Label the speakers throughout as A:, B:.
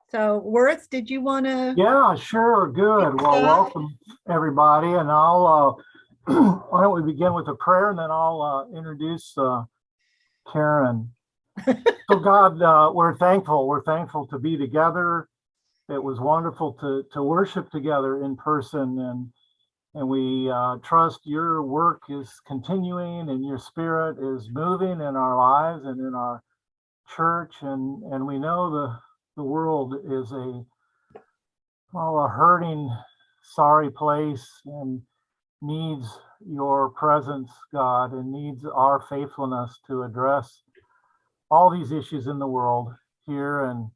A: So Worth, did you want to?
B: Yeah, sure. Good. Well, welcome everybody. And I'll, why don't we begin with a prayer and then I'll introduce Karen. So God, we're thankful. We're thankful to be together. It was wonderful to worship together in person, and we trust your work is continuing and your spirit is moving in our lives and in our church. And we know the world is a hurting, sorry place and needs your presence, God, and needs our faithfulness to address all these issues in the world here and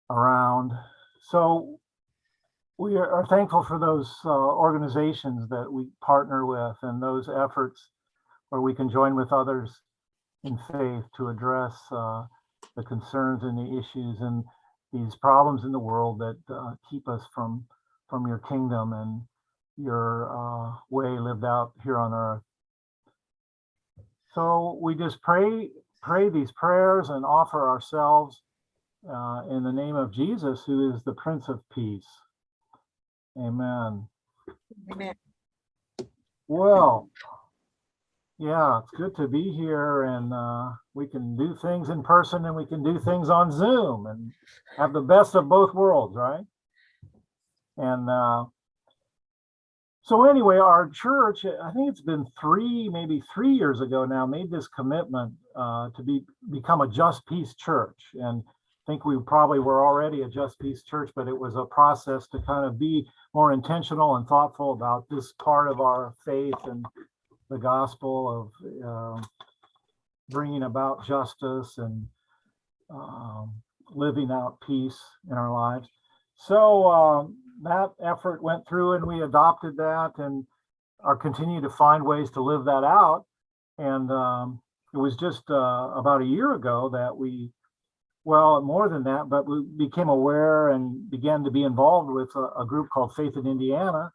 B: around. So we are thankful for those organizations that we partner with and those efforts where we can join with others in faith to address the concerns and the issues and these problems in the world that keep us from your kingdom and your way lived out here on earth. So we just pray these prayers and offer ourselves in the name of Jesus, who is the Prince of Peace. Amen.
A: Amen.
B: Well, yeah, it's good to be here, and we can do things in person and we can do things on Zoom and have the best of both worlds, right? And so anyway, our church, I think it's been maybe 3 years ago now, made this commitment to become a Just Peace church. And I think we probably were already a Just Peace church, but it was a process to kind of be more intentional and thoughtful about this part of our faith and the gospel of bringing about justice and living out peace in our lives. So that effort went through and we adopted that and are continuing to find ways to live that out. And it was just about a year ago that well, more than that, but we became aware and began to be involved with a group called Faith in Indiana,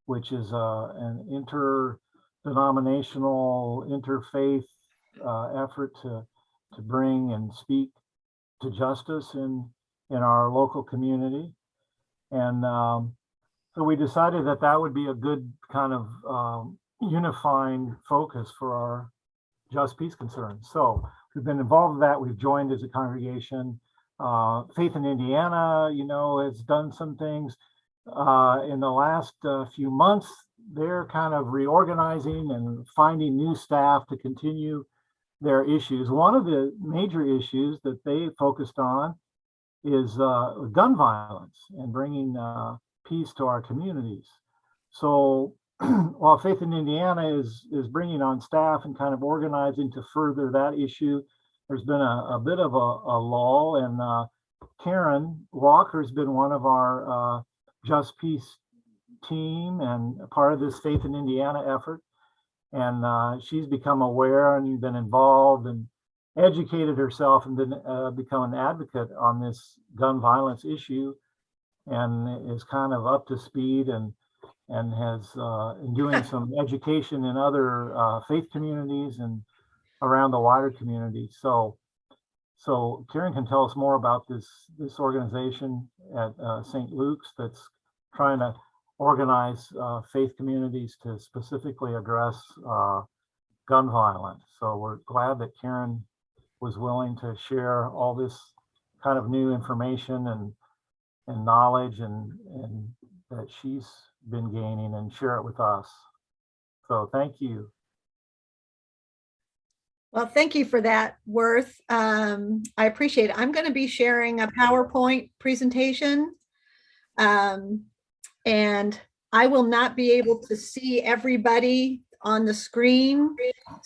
B: which is an interdenominational, interfaith effort to bring and speak to justice in our local community. And so we decided that would be a good kind of unifying focus for our Just Peace concerns. So we've been involved in that. We've joined as a congregation. Faith in Indiana, has done some things in the last few months. They're kind of reorganizing and finding new staff to continue their issues. One of the major issues that they focused on is gun violence and bringing peace to our communities. So while Faith in Indiana is bringing on staff and kind of organizing to further that issue, there's been a bit of a lull, and Karen Walker's been one of our Just Peace team and a part of this Faith in Indiana effort. And she's become aware and been involved and educated herself and become an advocate on this gun violence issue, and is kind of up to speed and has doing some education in other faith communities and around the wider community. So Karen can tell us more about this organization at St. Luke's that's trying to organize faith communities to specifically address gun violence. So we're glad that Karen was willing to share all this kind of new information and knowledge and that she's been gaining and share it with us. So thank you.
A: Well, thank you for that, Worth. I appreciate it. I'm going to be sharing a PowerPoint presentation, and I will not be able to see everybody on the screen.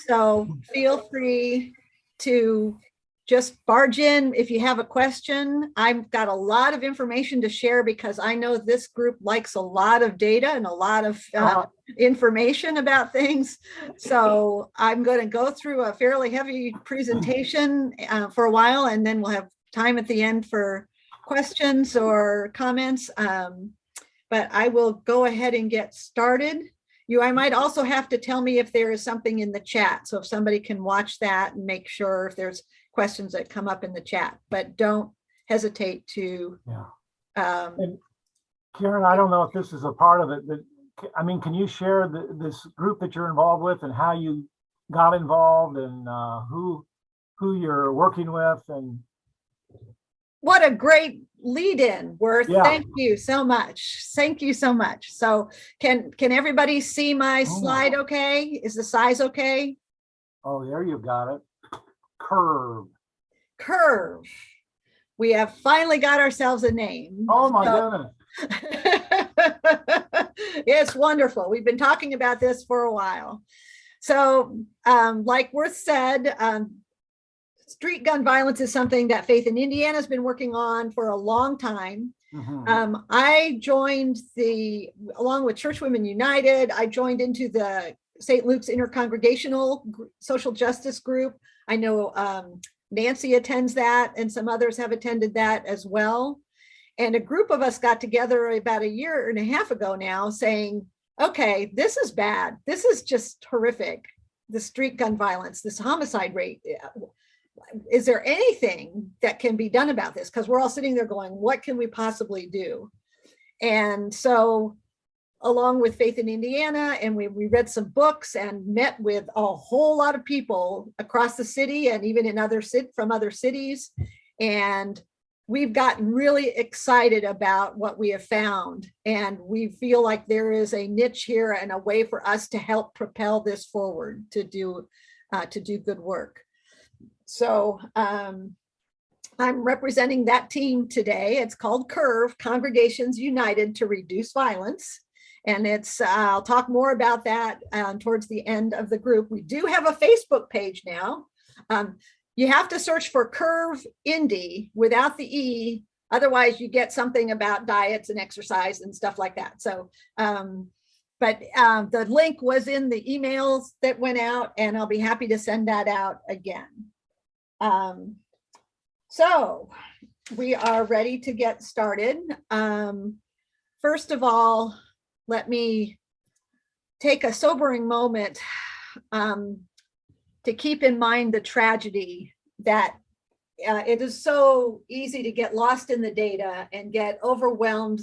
A: So feel free to just barge in if you have a question. I've got a lot of information to share because I know this group likes a lot of data and a lot of information about things. So I'm going to go through a fairly heavy presentation for a while, and then we'll have time at the end for questions or comments. But I will go ahead and get started. I might also have to tell me if there is something in the chat. So if somebody can watch that and make sure if there's questions that come up in the chat, but don't hesitate to.
B: Yeah.
A: Um,
B: And Karen, I don't know if this is a part of it, but I mean, can you share this group that you're involved with and how you got involved and who you're working with? And
A: what a great lead in, Worth.
B: yeah.
A: Thank you so much. Thank you so much. So can everybody see my slide okay? Is the size okay?
B: Oh, there you got it. Curve.
A: Curve. We have finally got ourselves a name.
B: Oh my goodness.
A: It's wonderful. We've been talking about this for a while. So like Worth said, street gun violence is something that Faith in Indiana has been working on for a long time. I joined along with Church Women United, I joined into the St. Luke's Intercongregational Social Justice Group. I know Nancy attends that, and some others have attended that as well. And a group of us got together about a year and a half ago now saying, okay, this is bad. This is just horrific. The street gun violence, this homicide rate. Is there anything that can be done about this? Because we're all sitting there going, what can we possibly do? And so along with Faith in Indiana, and we read some books and met with a whole lot of people across the city and even in from other cities. And we've gotten really excited about what we have found. And we feel like there is a niche here and a way for us to help propel this forward to do good work. So I'm representing that team today. It's called CURVE, Congregations United to Reduce Violence. And I'll talk more about that towards the end of the group. We do have a Facebook page now. You have to search for CURVE Indy without the E. Otherwise, you get something about diets and exercise and stuff like that. So, but the link was in the emails that went out, and I'll be happy to send that out again. So we are ready to get started. First of all, let me take a sobering moment to keep in mind the tragedy that it is so easy to get lost in the data and get overwhelmed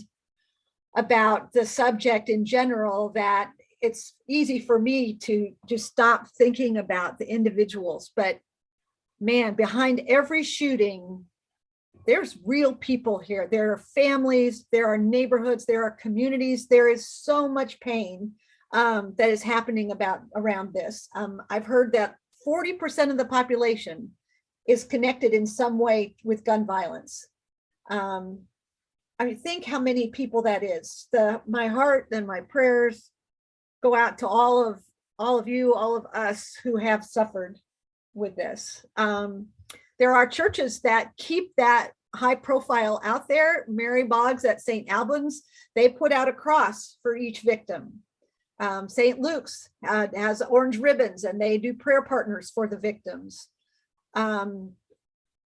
A: about the subject in general that it's easy for me to just stop thinking about the individuals. But man, behind every shooting, there's real people here. There are families, there are neighborhoods, there are communities. There is so much pain that is happening around this. I've heard that 40% of the population is connected in some way with gun violence. I mean, think how many people that is. My heart and my prayers go out to all of you, all of us who have suffered with this. There are churches that keep that high profile out there. Mary Boggs at St. Albans, they put out a cross for each victim. St. Luke's has orange ribbons and they do prayer partners for the victims.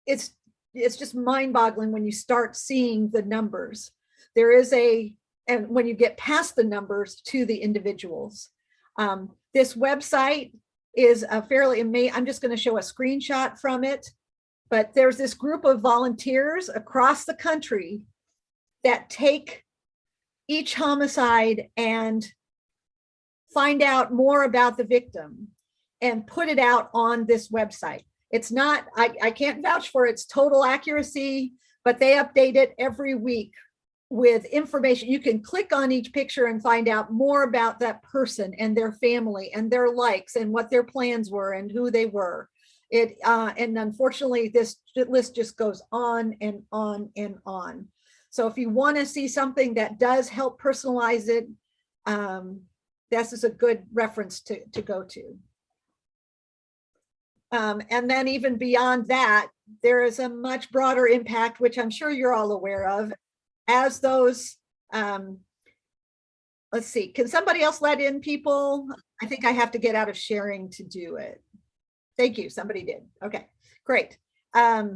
A: It's just mind-boggling when you start seeing the numbers. And when you get past the numbers to the individuals. This website is I'm just going to show a screenshot from it, but there's this group of volunteers across the country that take each homicide and find out more about the victim and put it out on this website. It's not, I can't vouch for its total accuracy, but they update it every week with information. You can click on each picture and find out more about that person and their family and their likes and what their plans were and who they were. And unfortunately, this list just goes on and on and on. So if you want to see something that does help personalize it, this is a good reference to go to. And then even beyond that, there is a much broader impact, which I'm sure you're all aware of, as those, let's see, can somebody else let in people? I think I have to get out of sharing to do it. Thank you, somebody did. Okay, great. As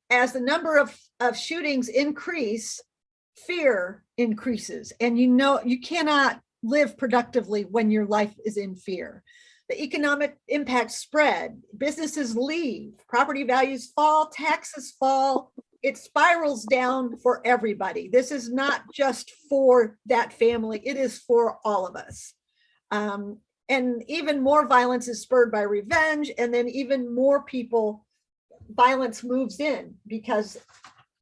A: the number of shootings increase, fear increases. And you cannot live productively when your life is in fear. the economic impact spread, businesses leave, property values fall, taxes fall, it spirals down for everybody. This is not just for that family, it is for all of us. And even more violence is spurred by revenge, and then even more people, violence moves in because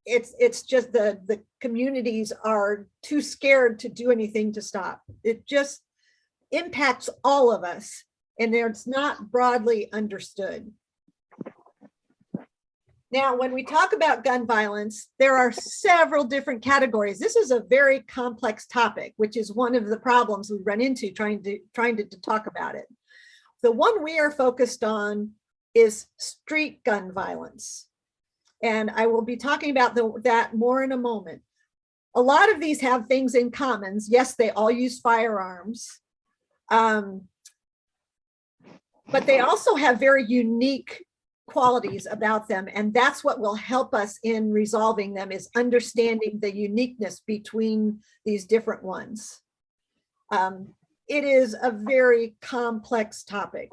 A: it's just the communities are too scared to do anything to stop. It just impacts all of us, and it's not broadly understood. Now, when we talk about gun violence, there are several different categories. This is a very complex topic, which is one of the problems we run into trying to talk about it. The one we are focused on is street gun violence. And I will be talking about that more in a moment. A lot of these have things in common. Yes, they all use firearms. But they also have very unique qualities about them. And that's what will help us in resolving them, is understanding the uniqueness between these different ones. It is a very complex topic.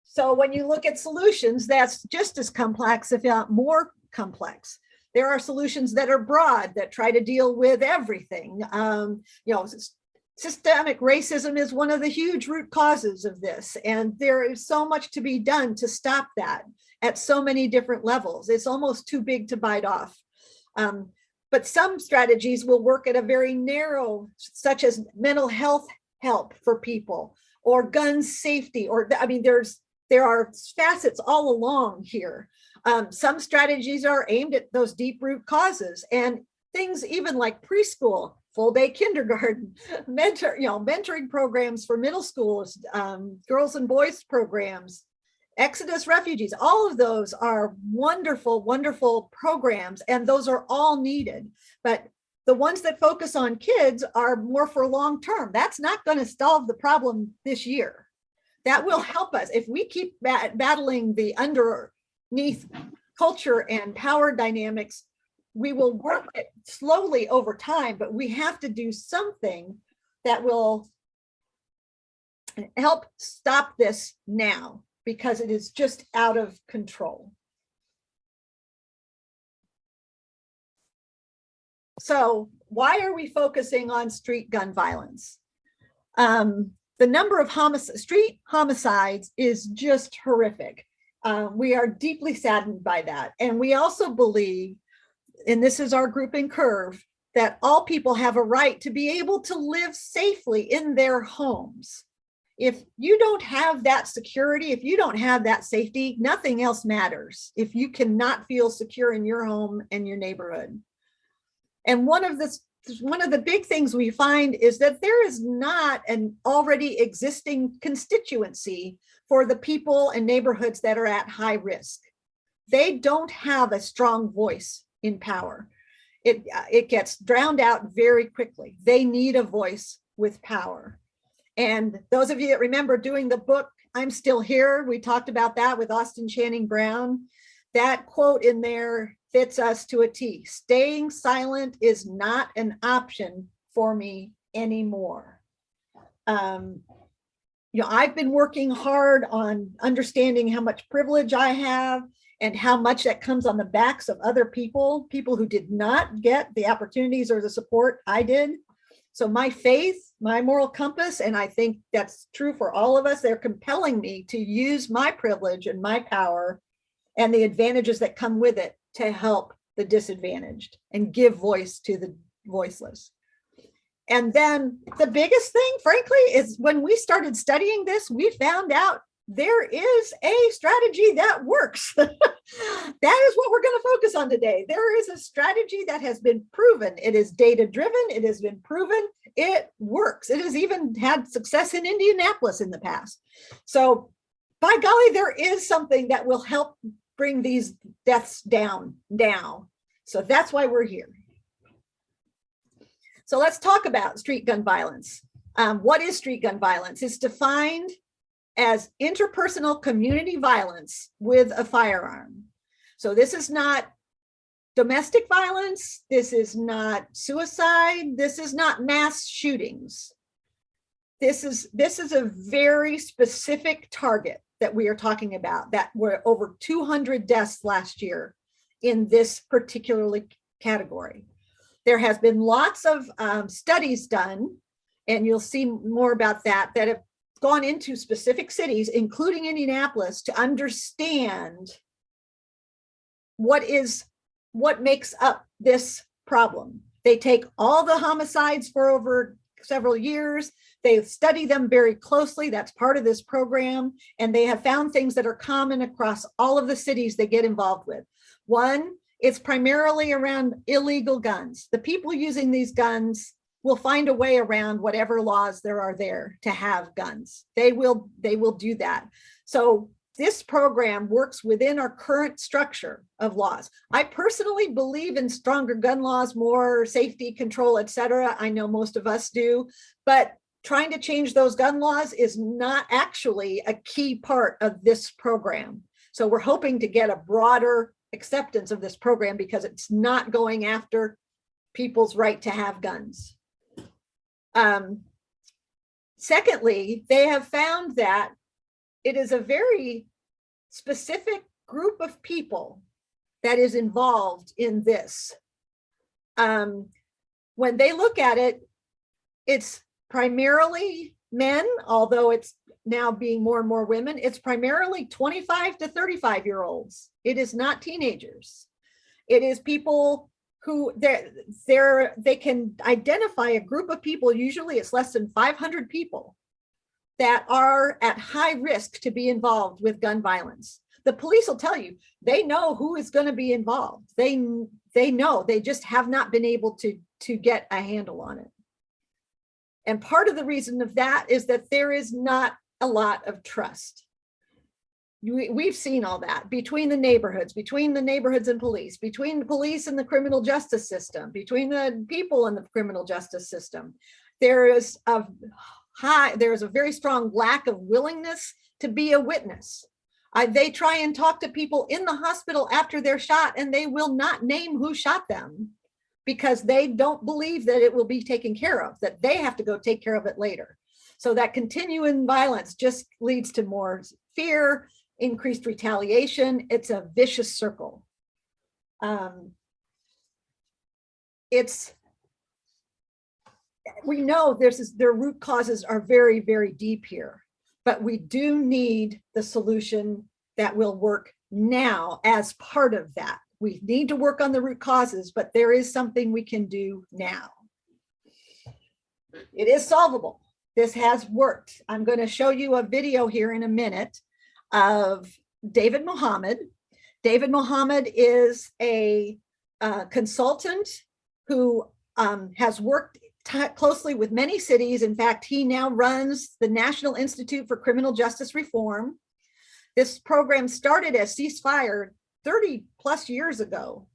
A: So when you look at solutions, that's just as complex, if not more complex. There are solutions that are broad, that try to deal with everything. Systemic racism is one of the huge root causes of this, and there is so much to be done to stop that at so many different levels. It's almost too big to bite off. But some strategies will work at a very narrow, such as mental health help for people, or gun safety, or there are facets all along here. Some strategies are aimed at those deep root causes, and things even like preschool, full day kindergarten, mentoring programs for middle schools, girls and boys programs, Exodus refugees, all of those are wonderful, wonderful programs, and those are all needed. But the ones that focus on kids are more for long term. That's not going to solve the problem this year. That will help us if we keep battling the underneath culture and power dynamics. We will work it slowly over time, but we have to do something that will help stop this now, because it is just out of control. So why are we focusing on street gun violence? The number of street homicides is just horrific. We are deeply saddened by that. And we also believe, and this is our group in Curve, that all people have a right to be able to live safely in their homes. If you don't have that security, if you don't have that safety, nothing else matters. If you cannot feel secure in your home and your neighborhood. And one of the big things we find is that there is not an already existing constituency for the people and neighborhoods that are at high risk. They don't have a strong voice in power. It gets drowned out very quickly. They need a voice with power. And those of you that remember doing the book, I'm Still Here, we talked about that with Austin Channing Brown. That quote in there fits us to a T. Staying silent is not an option for me anymore. I've been working hard on understanding how much privilege I have and how much that comes on the backs of other people who did not get the opportunities or the support I did. So my faith, my moral compass, and I think that's true for all of us, they're compelling me to use my privilege and my power and the advantages that come with it to help the disadvantaged and give voice to the voiceless. And then the biggest thing, frankly, is when we started studying this, we found out there is a strategy that works. That is what we're going to focus on today. There is a strategy that has been proven. It is data-driven. It has been proven. It works. It has even had success in Indianapolis in the past. So by golly, there is something that will help bring these deaths down now. So that's why we're here. So let's talk about street gun violence. What is street gun violence? It's defined as interpersonal community violence with a firearm. So this is not domestic violence. This is not suicide. This is not mass shootings. this is a very specific target that we are talking about, that were over 200 deaths last year in this particular category. There has been lots of studies done, and you'll see more about that have gone into specific cities, including Indianapolis, to understand what makes up this problem. They take all the homicides for over several years. They study them very closely. That's part of this program. And they have found things that are common across all of the cities they get involved with. One, it's primarily around illegal guns. The people using these guns will find a way around whatever laws there are there to have guns. They will do that. So this program works within our current structure of laws. I personally believe in stronger gun laws, more safety control, et cetera. I know most of us do, but trying to change those gun laws is not actually a key part of this program. So we're hoping to get a broader acceptance of this program because it's not going after people's right to have guns. Secondly, they have found that it is a very specific group of people that is involved in this. When they look at it, it's primarily men, although it's now being more and more women. It's primarily 25 to 35-year-olds. It is not teenagers. It is people who they can identify a group of people, usually it's less than 500 people, that are at high risk to be involved with gun violence. The police will tell you, they know who is going to be involved. They know, they just have not been able to get a handle on it. And part of the reason of that is that there is not a lot of trust. We've seen all that between the neighborhoods and police, between the police and the criminal justice system, between the people in the criminal justice system. There is a very strong lack of willingness to be a witness. They try and talk to people in the hospital after they're shot, and they will not name who shot them because they don't believe that it will be taken care of, that they have to go take care of it later. So that continuing violence just leads to more fear, increased retaliation. It's a vicious circle. We know their root causes are very, very deep here, but we do need the solution that will work now as part of that. We need to work on the root causes, but there is something we can do now. It is solvable. This has worked. I'm going to show you a video here in a minute of David Mohammed. David Mohammed is a consultant who has worked closely with many cities. In fact, he now runs the National Institute for Criminal Justice Reform. This program started as Ceasefire 30 plus years ago,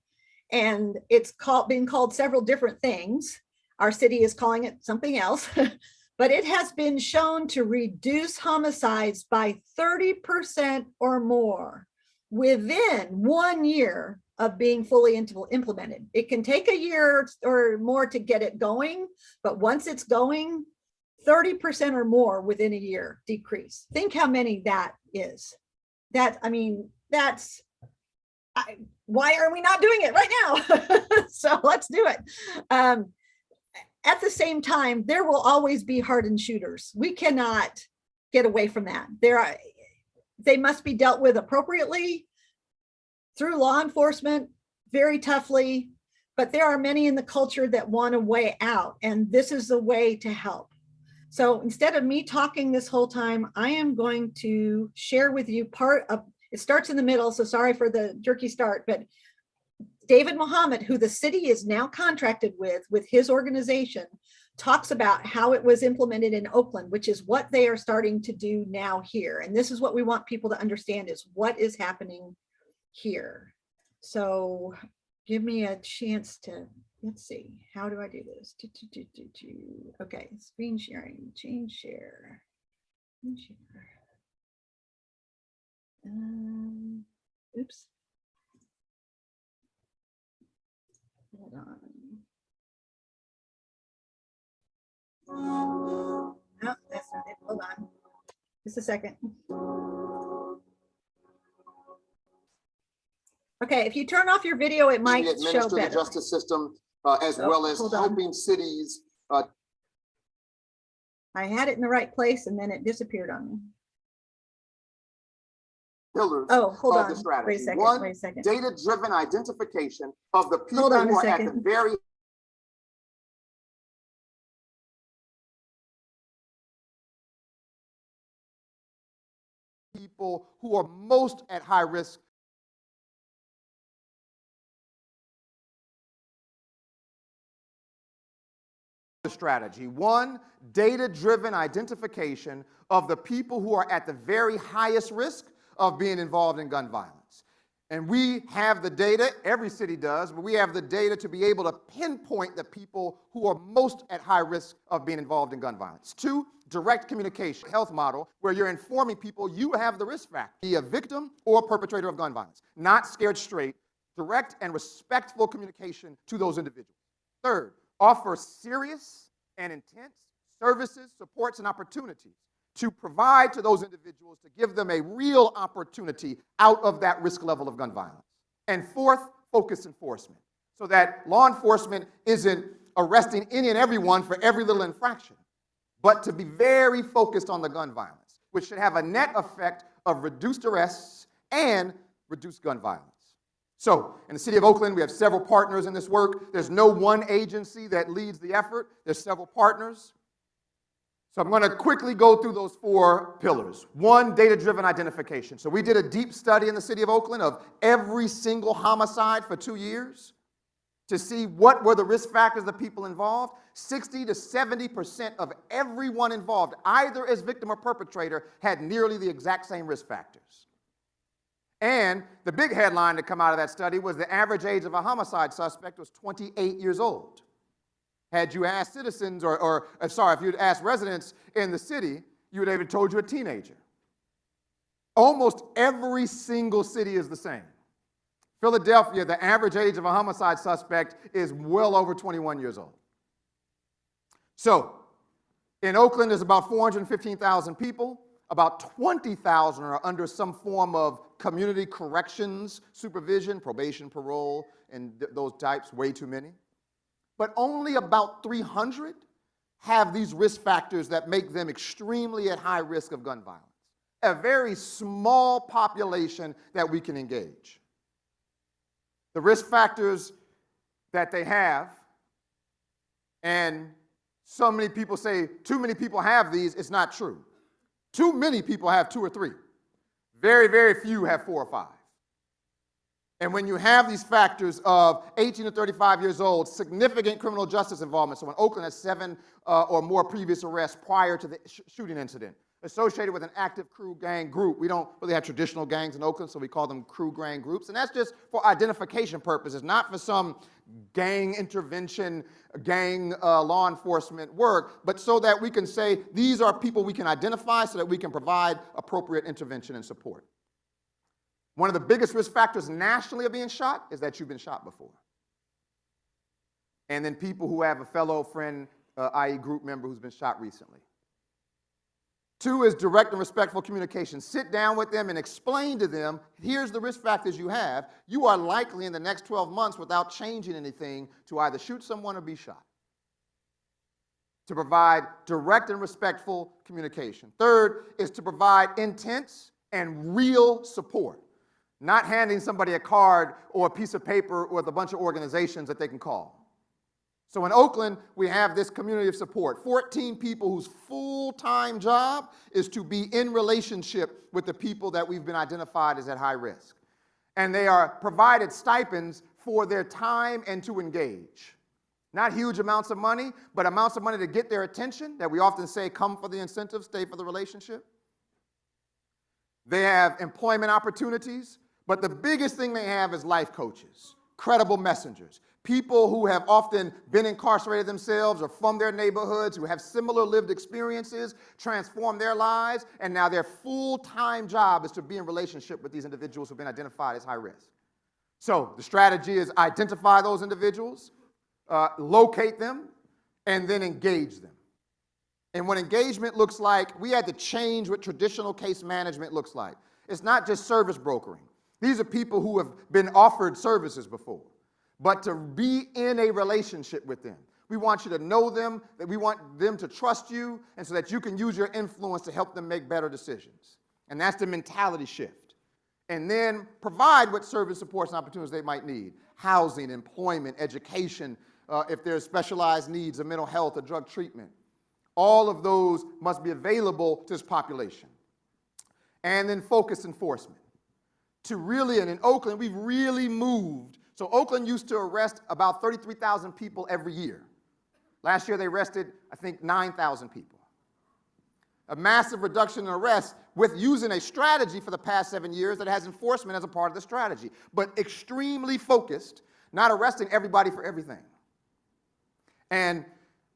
A: and it's been called several different things. Our city is calling it something else, but it has been shown to reduce homicides by 30% or more within 1 year of being fully implemented. It can take a year or more to get it going, but once it's going, 30% or more within a year decrease. Think how many that is. Why are we not doing it right now? So let's do it. At the same time, there will always be hardened shooters. We cannot get away from that. They must be dealt with appropriately through law enforcement, very toughly, but there are many in the culture that want a way out, and this is the way to help. So instead of me talking this whole time, I am going to share with you it starts in the middle, so sorry for the jerky start, but David Mohammed, who the city is now contracted with his organization, talks about how it was implemented in Oakland, which is what they are starting to do now here. And this is what we want people to understand, is what is happening here. So give me a chance to, let's see, how do I do this? Okay, screen sharing, change share. Oops. Hold on. Oh, that's Hold on. Just a second. Okay, if you turn off your video, it might show
C: administer the
A: better.
C: justice system, as
A: Oh,
C: well as
A: hold on.
C: helping cities.
A: I had it in the right place and then it disappeared on me.
C: Pillars
A: Oh, hold
C: of
A: on.
C: the strategy.
A: Wait a second.
C: One,
A: Wait a second.
C: data-driven identification of the people
A: Hold on
C: who
A: a
C: are at the
A: second.
C: very people who are most at high risk. Strategy. One, data-driven identification of the people who are at the very highest risk of being involved in gun violence. And we have the data, every city does, but we have the data to be able to pinpoint the people who are most at high risk of being involved in gun violence. Two, direct communication health model where you're informing people you have the risk factor, be a victim or perpetrator of gun violence. Not scared straight, direct and respectful communication to those individuals. Third, offer serious and intense services, supports, and opportunities to provide to those individuals to give them a real opportunity out of that risk level of gun violence. And fourth, focus enforcement, so that law enforcement isn't arresting any and everyone for every little infraction, but to be very focused on the gun violence, which should have a net effect of reduced arrests and reduced gun violence. So, in the city of Oakland, we have several partners in this work. There's no one agency that leads the effort. There's several partners. So I'm going to quickly go through those four pillars. One, data-driven identification. So we did a deep study in the city of Oakland of every single homicide for 2 years to see what were the risk factors of the people involved. 60 to 70% of everyone involved, either as victim or perpetrator, had nearly the exact same risk factors. And the big headline to come out of that study was the average age of a homicide suspect was 28 years old. Had you asked citizens, if you'd asked residents in the city, you would have told you a teenager. Almost every single city is the same. Philadelphia, the average age of a homicide suspect is well over 21 years old. So, in Oakland, there's about 415,000 people. About 20,000 are under some form of community corrections supervision, probation, parole, and those types, way too many. But only about 300 have these risk factors that make them extremely at high risk of gun violence. A very small population that we can engage. The risk factors that they have, and so many people say too many people have these, it's not true. Too many people have 2 or 3. Very, very few have 4 or 5. And when you have these factors of 18 to 35 years old, significant criminal justice involvement, so when Oakland has 7 or more previous arrests prior to the shooting incident, associated with an active crew gang group. We don't really have traditional gangs in Oakland, so we call them crew gang groups. And that's just for identification purposes, not for some gang intervention, gang law enforcement work, but so that we can say these are people we can identify so that we can provide appropriate intervention and support. One of the biggest risk factors nationally of being shot is that you've been shot before. And then people who have a fellow friend, i.e. group member who's been shot recently. 2 is direct and respectful communication. Sit down with them and explain to them, here's the risk factors you have. You are likely in the next 12 months, without changing anything, to either shoot someone or be shot. To provide direct and respectful communication. 3rd is to provide intense and real support. Not handing somebody a card or a piece of paper with a bunch of organizations that they can call. So in Oakland, we have this community of support. 14 people whose full-time job is to be in relationship with the people that we've been identified as at high risk. And they are provided stipends for their time and to engage. Not huge amounts of money, but amounts of money to get their attention, that we often say, come for the incentive, stay for the relationship. They have employment opportunities, but the biggest thing they have is life coaches, credible messengers. People who have often been incarcerated themselves or from their neighborhoods, who have similar lived experiences, transform their lives, and now their full-time job is to be in relationship with these individuals who have been identified as high risk. So the strategy is identify those individuals, locate them, and then engage them. And what engagement looks like, we had to change what traditional case management looks like. It's not just service brokering. These are people who have been offered services before, but to be in a relationship with them. We want you to know them, that we want them to trust you, and so that you can use your influence to help them make better decisions. And that's the mentality shift. And then provide what service supports and opportunities they might need. Housing, employment, education, if there's specialized needs of mental health or drug treatment. All of those must be available to this population. And then focus enforcement. To really, and in Oakland, we've really moved. So Oakland used to arrest about 33,000 people every year. Last year they arrested, I think, 9,000 people. A massive reduction in arrests with using a strategy for the past 7 years that has enforcement as a part of the strategy, but extremely focused, not arresting everybody for everything. And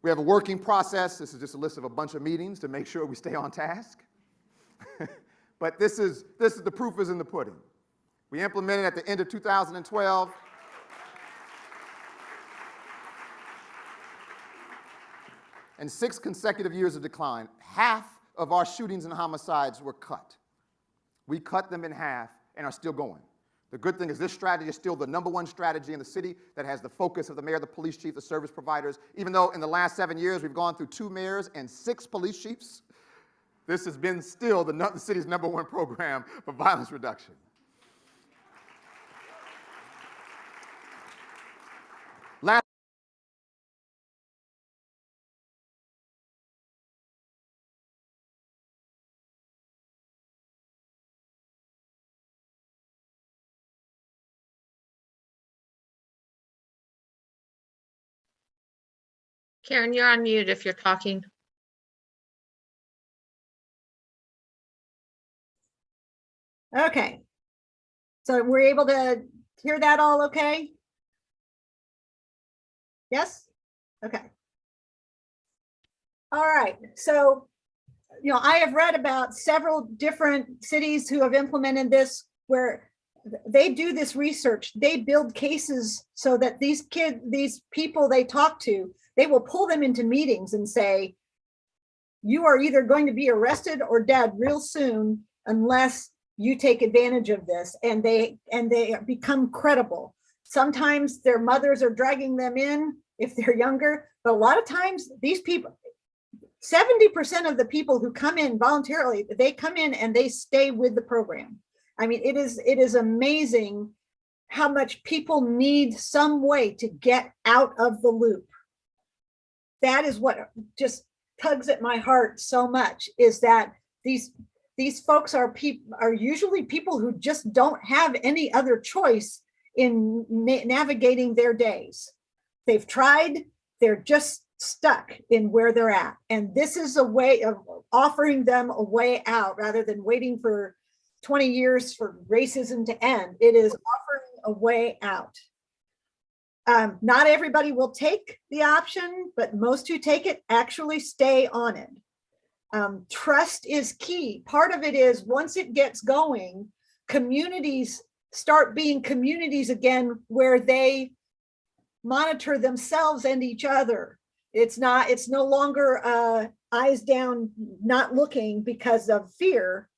C: we have a working process. This is just a list of a bunch of meetings to make sure we stay on task. But this is the proof is in the pudding. We implemented at the end of 2012. And 6 consecutive years of decline. Half of our shootings and homicides were cut. We cut them in half and are still going. The good thing is this strategy is still the #1 strategy in the city that has the focus of the mayor, the police chief, the service providers. Even though in the last 7 years we've gone through 2 mayors and 6 police chiefs, this has been still the city's #1 program for violence reduction.
D: Karen, you're on mute if you're talking.
A: Okay. So we're able to hear that all okay? Yes? Okay. All right. So, I have read about several different cities who have implemented this where they do this research. They build cases so that these people they talk to, they will pull them into meetings and say, you are either going to be arrested or dead real soon unless you take advantage of this. And they become credible. Sometimes their mothers are dragging them in if they're younger, but a lot of times these people, 70% of the people who come in voluntarily, they come in and they stay with the program. I mean, it is amazing how much people need some way to get out of the loop. That is what just tugs at my heart so much, is that these folks are usually people who just don't have any other choice in navigating their days. They've tried, they're just stuck in where they're at. And this is a way of offering them a way out rather than waiting for 20 years for racism to end. It is offering a way out. Not everybody will take the option, but most who take it actually stay on it. Trust is key. Part of it is once it gets going, communities start being communities again where they monitor themselves and each other. It's no longer eyes down, not looking because of fear.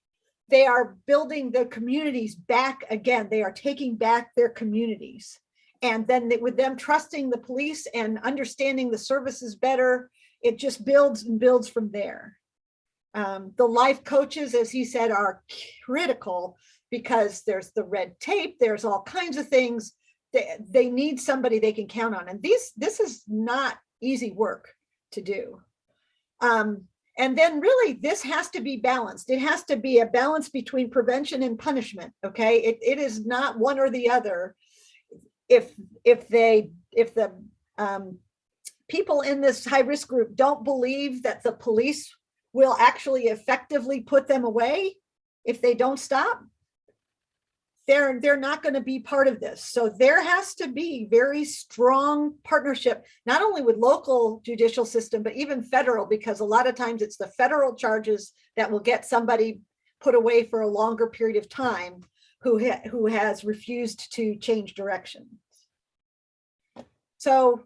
A: They are building the communities back again. They are taking back their communities. And then with them trusting the police and understanding the services better, it just builds and builds from there. The life coaches, as he said, are critical because there's the red tape, there's all kinds of things. They need somebody they can count on. And this is not easy work to do. And then really this has to be balanced. It has to be a balance between prevention and punishment. Okay. It is not one or the other. If the people in this high risk group don't believe that the police will actually effectively put them away, if they don't stop, they're not going to be part of this. So there has to be very strong partnership, not only with local judicial system, but even federal, because a lot of times it's the federal charges that will get somebody put away for a longer period of time who has refused to change direction. So,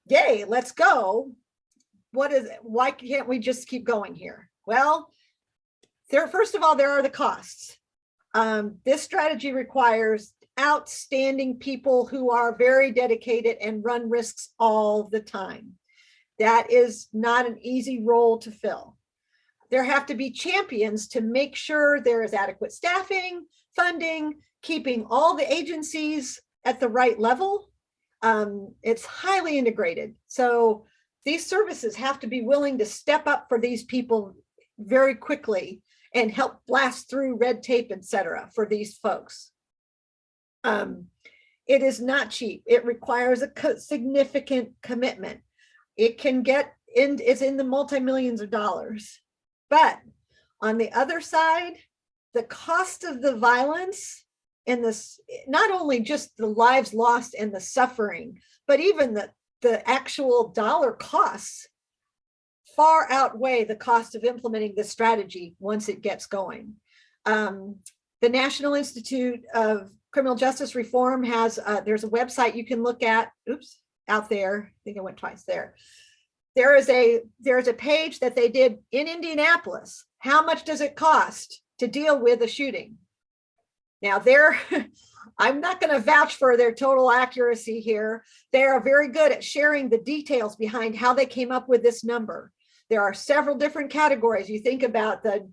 A: yay, let's go. why can't we just keep going here? Well, first of all, there are the costs. This strategy requires outstanding people who are very dedicated and run risks all the time. That is not an easy role to fill. There have to be champions to make sure there is adequate staffing, funding, keeping all the agencies at the right level. It's highly integrated. So these services have to be willing to step up for these people very quickly and help blast through red tape, et cetera, for these folks. It is not cheap. It requires a significant commitment. It can get in, it's in the multi-millions of dollars. But on the other side, the cost of the violence and this, not only just the lives lost and the suffering, but even the actual dollar costs far outweigh the cost of implementing this strategy once it gets going. The National Institute of Criminal Justice Reform has, there's a website you can look at, out there, I think I went twice there. There's a page that they did in Indianapolis. How much does it cost to deal with a shooting? Now I'm not going to vouch for their total accuracy here. They are very good at sharing the details behind how they came up with this number. There are several different categories. You think about the,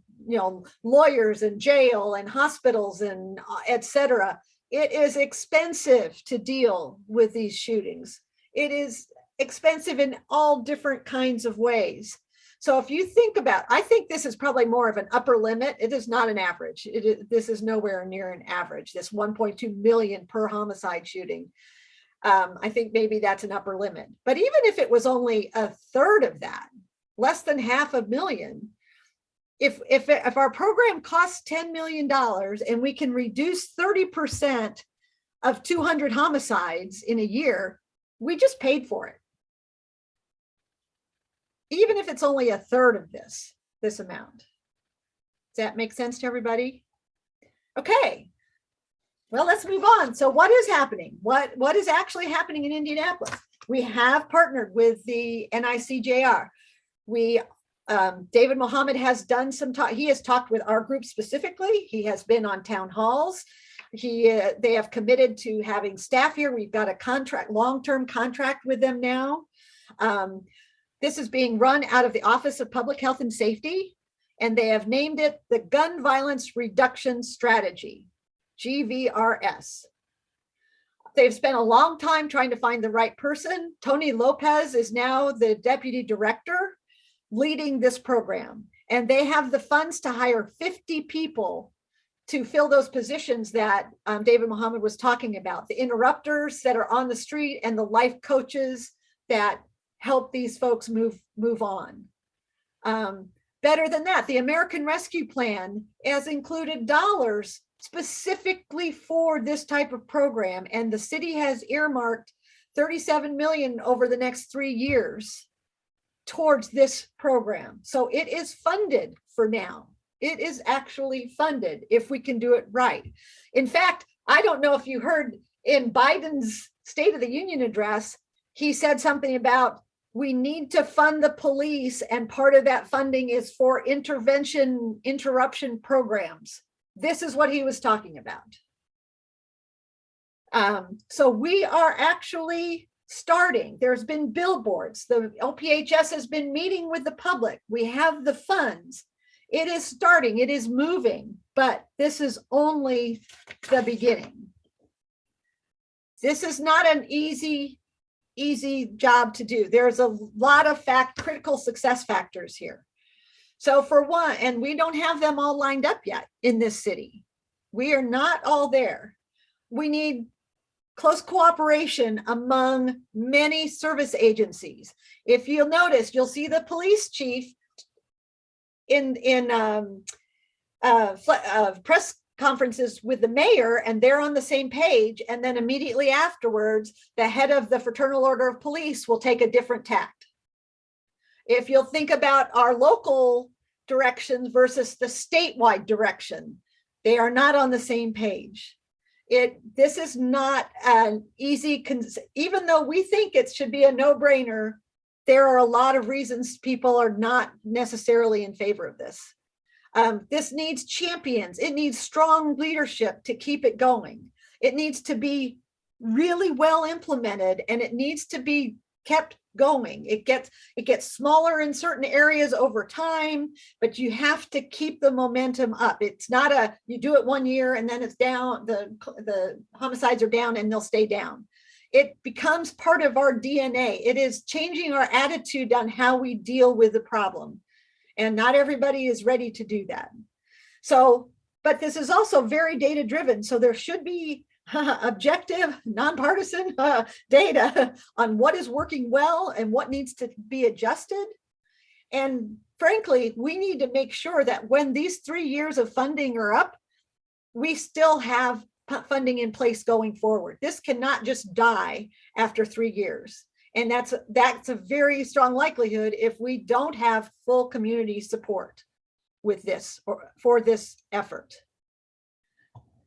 A: lawyers and jail and hospitals and et cetera. It is expensive to deal with these shootings. It is expensive in all different kinds of ways. So if you think about, I think this is probably more of an upper limit. It is not an average. This is nowhere near an average, this 1.2 million per homicide shooting. I think maybe that's an upper limit. But even if it was only a third of that, less than 500,000, if our program costs $10 million and we can reduce 30% of 200 homicides in a year, we just paid for it. Even if it's only a third of this amount. Does that make sense to everybody? Okay, well, let's move on. So what is happening? What is actually happening in Indianapolis? We have partnered with the NICJR. David Mohammed has done some talk. He has talked with our group specifically. He has been on town halls. They have committed to having staff here. We've got a long-term contract with them now. This is being run out of the Office of Public Health and Safety, and they have named it the Gun Violence Reduction Strategy, GVRS. They've spent a long time trying to find the right person. Tony Lopez is now the deputy director leading this program, and they have the funds to hire 50 people to fill those positions that David Mohammed was talking about, the interrupters that are on the street and the life coaches that help these folks move on. Better than that, the American Rescue Plan has included dollars specifically for this type of program, and the city has earmarked $37 million over the next 3 years towards this program. So it is funded for now. It is actually funded if we can do it right. In fact, I don't know if you heard in Biden's State of the Union address, he said something about we need to fund the police, and part of that funding is for interruption programs. This is what he was talking about. So we are actually starting. There's been billboards. The OPHS has been meeting with the public. We have the funds. It is starting. It is moving, but this is only the beginning. This is not an easy job to do. There's a lot of critical success factors here. So for one, and we don't have them all lined up yet in this city. We are not all there. We need close cooperation among many service agencies. If you'll notice, you'll see the police chief in press conferences with the mayor, and they're on the same page. And then immediately afterwards, the head of the Fraternal Order of Police will take a different tact. If you'll think about our local directions versus the statewide direction, they are not on the same page. This is not an easy, even though we think it should be a no-brainer, there are a lot of reasons people are not necessarily in favor of this. This needs champions. It needs strong leadership to keep it going. It needs to be really well implemented, and it needs to be kept going. It gets smaller in certain areas over time, but you have to keep the momentum up. It's not you do it 1 year and then it's down, the homicides are down and they'll stay down. It becomes part of our DNA. It is changing our attitude on how we deal with the problem. And not everybody is ready to do that. So, but this is also very data driven. So there should be objective, nonpartisan data on what is working well and what needs to be adjusted. And frankly, we need to make sure that when these 3 years of funding are up, we still have funding in place going forward. This cannot just die after 3 years. And that's a very strong likelihood if we don't have full community support with this or for this effort.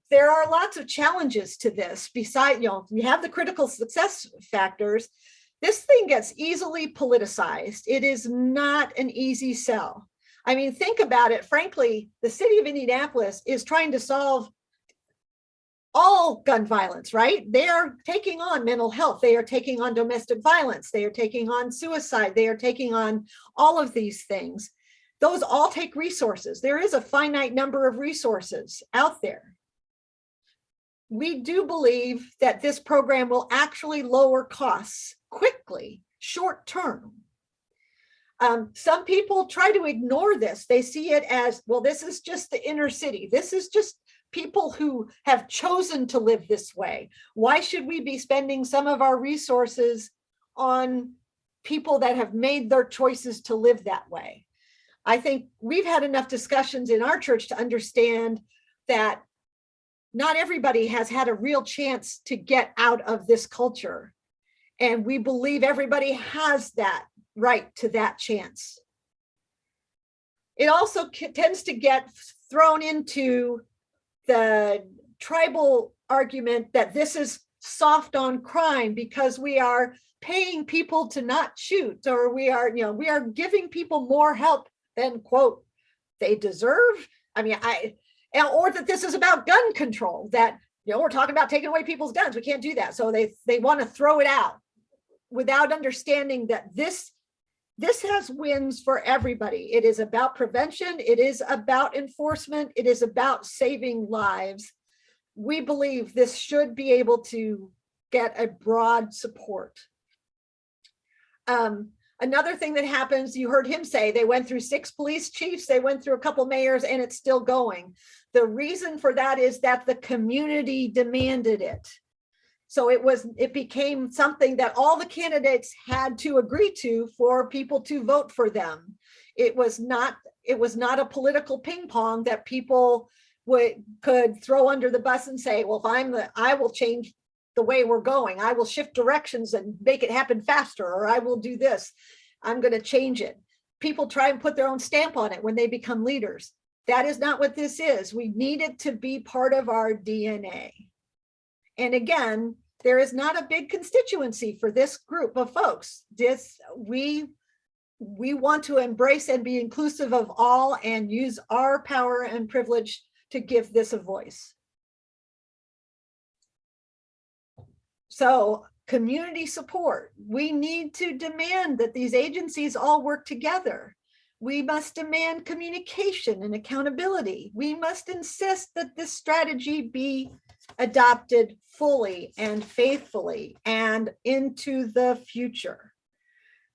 A: There are lots of challenges to this. Besides, you have the critical success factors. This thing gets easily politicized. It is not an easy sell. I mean, think about it. Frankly, the city of Indianapolis is trying to solve all gun violence, right? They are taking on mental health. They are taking on domestic violence. They are taking on suicide. They are taking on all of these things. Those all take resources. There is a finite number of resources out there. We do believe that this program will actually lower costs quickly, short term. Some people try to ignore this. They see it as, well, this is just the inner city. This is just people who have chosen to live this way. Why should we be spending some of our resources on people that have made their choices to live that way? I think we've had enough discussions in our church to understand that not everybody has had a real chance to get out of this culture. And we believe everybody has that right to that chance. It also tends to get thrown into the tribal argument that this is soft on crime because we are paying people to not shoot, or we are giving people more help than, quote, they deserve. I mean, or that this is about gun control, that, we're talking about taking away people's guns. We can't do that. So they want to throw it out without understanding that this has wins for everybody. It is about prevention. It is about enforcement. It is about saving lives. We believe this should be able to get a broad support. Another thing that happens, you heard him say, they went through 6 police chiefs, they went through a couple mayors, and it's still going. The reason for that is that the community demanded it. So it became something that all the candidates had to agree to for people to vote for them. It was not a political ping pong that people could throw under the bus and say, well, I will change the way we're going. I will shift directions and make it happen faster, or I will do this. I'm going to change it. People try and put their own stamp on it when they become leaders. That is not what this is. We need it to be part of our DNA. And again, there is not a big constituency for this group of folks. We want to embrace and be inclusive of all and use our power and privilege to give this a voice. So, community support. We need to demand that these agencies all work together. We must demand communication and accountability. We must insist that this strategy be adopted fully and faithfully and into the future.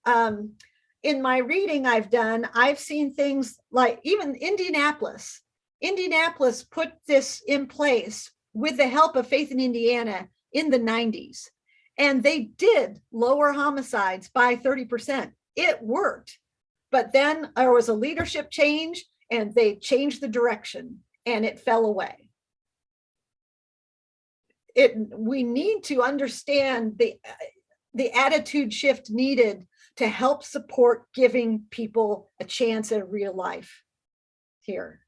A: In my reading I've done, I've seen things like even Indianapolis. Indianapolis put this in place with the help of Faith in Indiana in the 90s. And they did lower homicides by 30%. It worked. But then there was a leadership change and they changed the direction and it fell away. We need to understand the attitude shift needed to help support giving people a chance at real life here.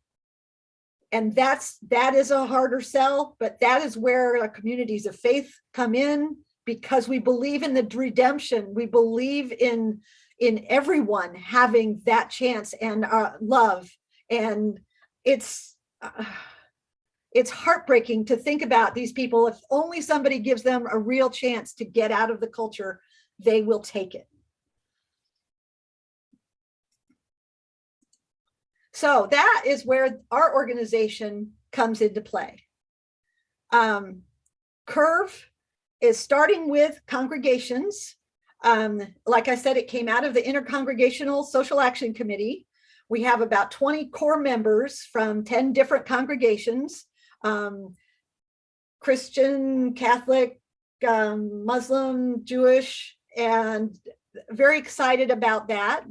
A: And that is a harder sell, but that is where our communities of faith come in, because we believe in the redemption. We believe in in everyone having that chance and love. And it's heartbreaking to think about these people. If only somebody gives them a real chance to get out of the culture, they will take it. So that is where our organization comes into play. Curve is starting with congregations. Like I said, it came out of the Intercongregational Social Action Committee. We have about 20 core members from 10 different congregations, Christian, Catholic, Muslim, Jewish, and very excited about that.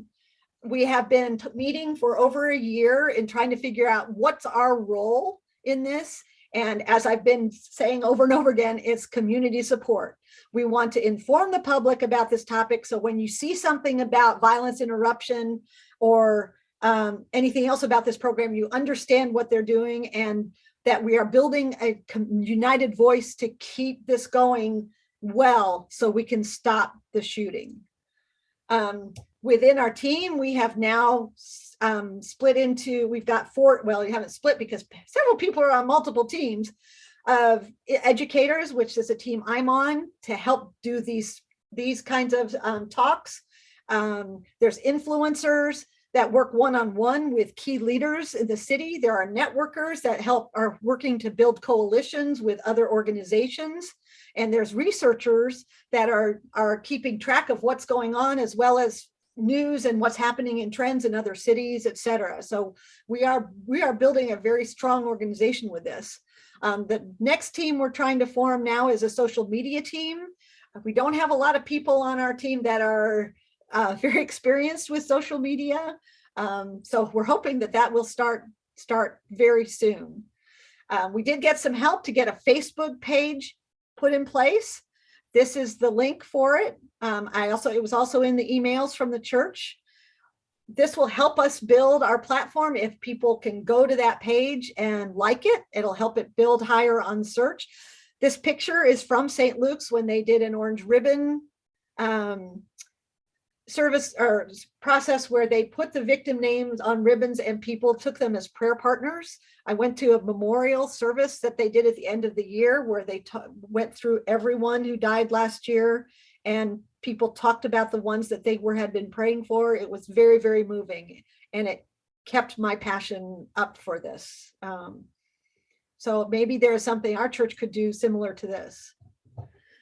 A: We have been meeting for over a year and trying to figure out what's our role in this. And as I've been saying over and over again, it's community support. We want to inform the public about this topic. So when you see something about violence interruption or anything else about this program, you understand what they're doing and that we are building a united voice to keep this going well so we can stop the shooting. Within our team, we have now split into, we've got four, well, you haven't split because several people are on multiple teams of educators, which is a team I'm on to help do these kinds of talks. There's influencers that work one-on-one with key leaders in the city. There are networkers that are working to build coalitions with other organizations. And there's researchers that are keeping track of what's going on, as well as news and what's happening in trends in other cities, et cetera. So we are building a very strong organization with this. The next team we're trying to form now is a social media team. We don't have a lot of people on our team that are very experienced with social media. So we're hoping that will start very soon. We did get some help to get a Facebook page put in place. This is the link for it. It was also in the emails from the church. This will help us build our platform. If people can go to that page and like it, it'll help it build higher on search. This picture is from St. Luke's when they did an orange ribbon service or process where they put the victim names on ribbons and people took them as prayer partners. I went to a memorial service that they did at the end of the year where they went through everyone who died last year and people talked about the ones that they had been praying for. It was very, very moving and it kept my passion up for this. So maybe there's something our church could do similar to this.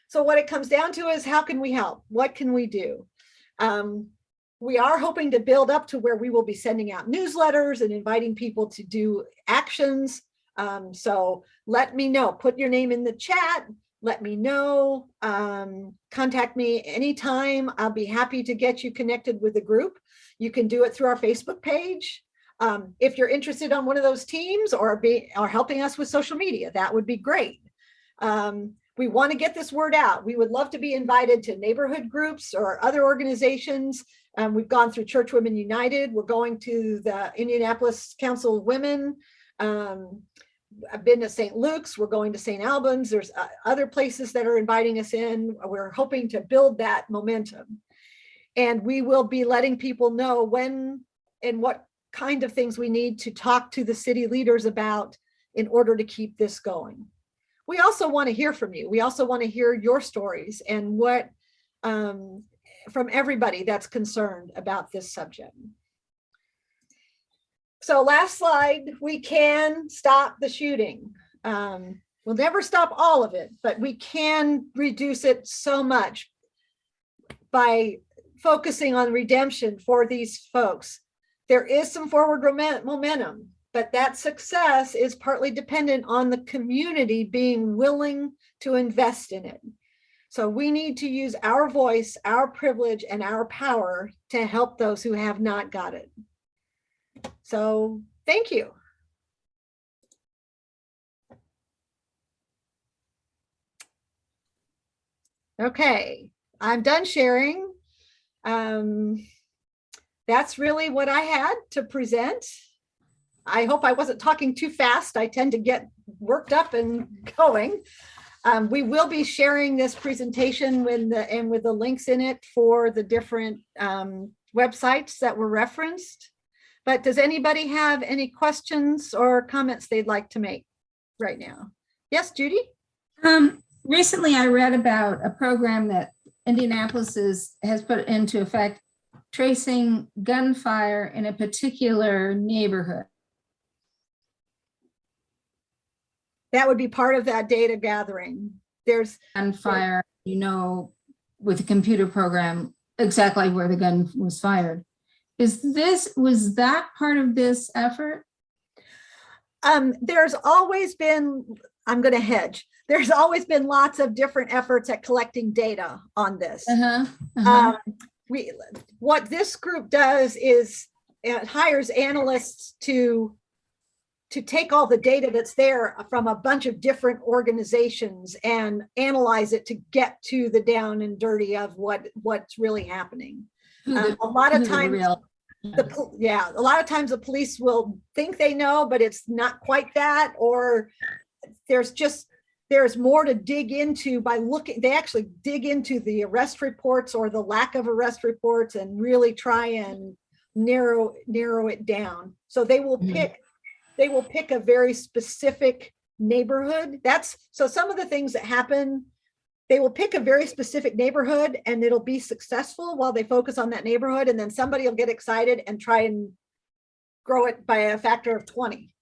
A: So what it comes down to is how can we help? What can we do? We are hoping to build up to where we will be sending out newsletters and inviting people to do actions. So let me know, put your name in the chat, let me know, contact me anytime. I'll be happy to get you connected with the group. You can do it through our Facebook page. If you're interested on one of those teams or helping us with social media, that would be great. We want to get this word out. We would love to be invited to neighborhood groups or other organizations. We've gone through Church Women United. We're going to the Indianapolis Council of Women. I've been to St. Luke's. We're going to St. Albans. There's other places that are inviting us in. We're hoping to build that momentum. And we will be letting people know when and what kind of things we need to talk to the city leaders about in order to keep this going. We also want to hear from you. We also want to hear your stories and what from everybody that's concerned about this subject. So last slide, we can stop the shooting. We'll never stop all of it, but we can reduce it so much by focusing on redemption for these folks. There is some forward momentum, but that success is partly dependent on the community being willing to invest in it. So we need to use our voice, our privilege, and our power to help those who have not got it. So thank you. Okay, I'm done sharing. That's really what I had to present. I hope I wasn't talking too fast. I tend to get worked up and going. We will be sharing this presentation with the links in it for the different websites that were referenced. But does anybody have any questions or comments they'd like to make right now? Yes, Judy?
E: Recently, I read about a program that Indianapolis has put into effect, tracing gunfire in a particular neighborhood.
A: That would be part of that data gathering. There's
E: Gunfire, with a computer program, exactly where the gun was fired. Was that part of this effort?
A: There's always been, I'm going to hedge. There's always been lots of different efforts at collecting data on this. What this group does is it hires analysts to take all the data that's there from a bunch of different organizations and analyze it to get to the down and dirty of what's really happening. A lot of times the police will think they know, but it's not quite that, or there's more to dig into by looking. They actually dig into the arrest reports or the lack of arrest reports and really try and narrow it down. So they will pick a very specific neighborhood. So some of the things that happen, they will pick a very specific neighborhood and it'll be successful while they focus on that neighborhood. And then somebody will get excited and try and grow it by a factor of 20.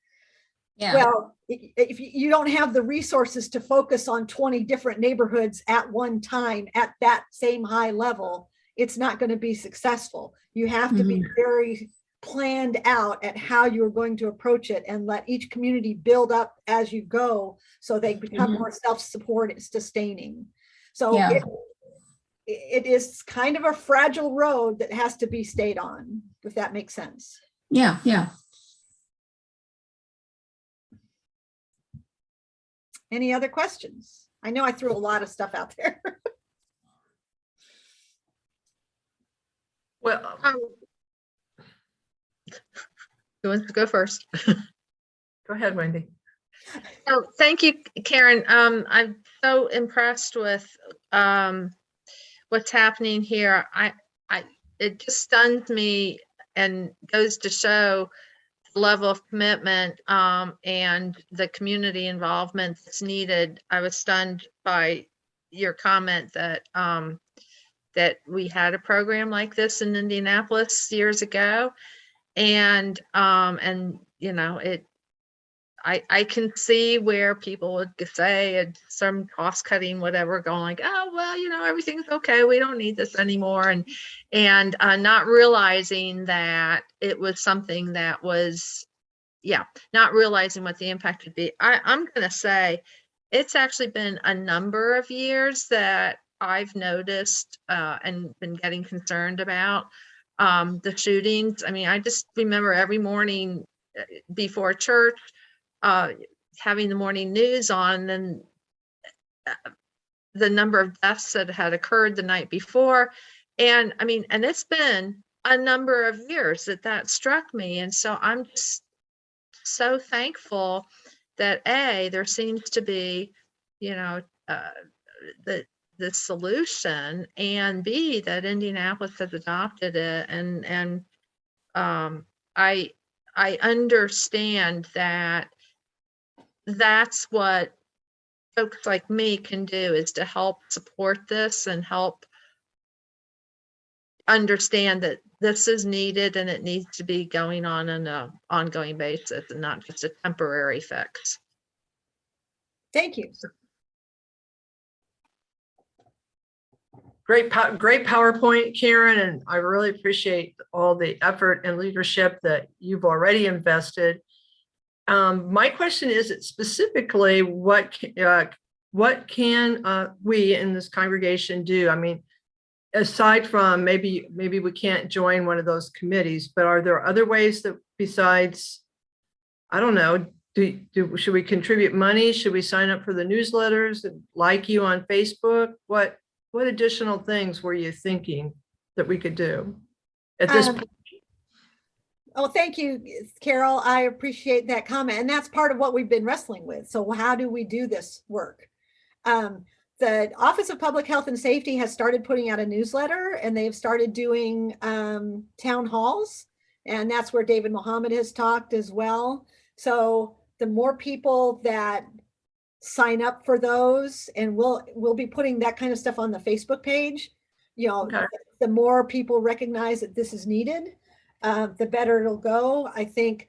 A: Yeah. Well, if you don't have the resources to focus on 20 different neighborhoods at one time at that same high level, it's not going to be successful. You have to be very planned out at how you're going to approach it and let each community build up as you go so they become more self-sustaining. So it is kind of a fragile road that has to be stayed on, if that makes sense.
E: Yeah.
A: Any other questions? I know I threw a lot of stuff out there.
D: Well, who wants to go first?
F: Go ahead, Wendy.
D: Oh, thank you, Karen. I'm so impressed with what's happening here. It just stuns me and goes to show the level of commitment and the community involvement that's needed. I was stunned by your comment that that we had a program like this in Indianapolis years ago, and I can see where people would say some cost cutting, whatever, going like, oh, well, everything's okay. We don't need this anymore. And not realizing that it was something that was, not realizing what the impact would be. I'm going to say it's actually been a number of years that I've noticed and been getting concerned about the shootings. I mean, I just remember every morning before church, having the morning news on, and the number of deaths that had occurred the night before. And I mean, and it's been a number of years that struck me. And so I'm just so thankful that there seems to be, the solution, and B, that Indianapolis has adopted it. And I understand that that's what folks like me can do, is to help support this and help understand that this is needed and it needs to be going on an ongoing basis and not just a temporary fix.
A: Thank you.
F: Great PowerPoint, Karen, and I really appreciate all the effort and leadership that you've already invested. My question is specifically, what can we in this congregation do? I mean, aside from maybe we can't join one of those committees, but are there other ways that besides, I don't know, should we contribute money? Should we sign up for the newsletters and like you on Facebook? What additional things were you thinking that we could do at this point?
A: Oh, thank you, Carol. I appreciate that comment. And that's part of what we've been wrestling with. So how do we do this work? the Office of Public Health and Safety has started putting out a newsletter, and they've started doing town halls. And that's where David Mohammed has talked as well. So the more people that sign up for those, and we'll be putting that kind of stuff on the Facebook page,
F: Okay.
A: the more people recognize that this is needed, the better it'll go. I think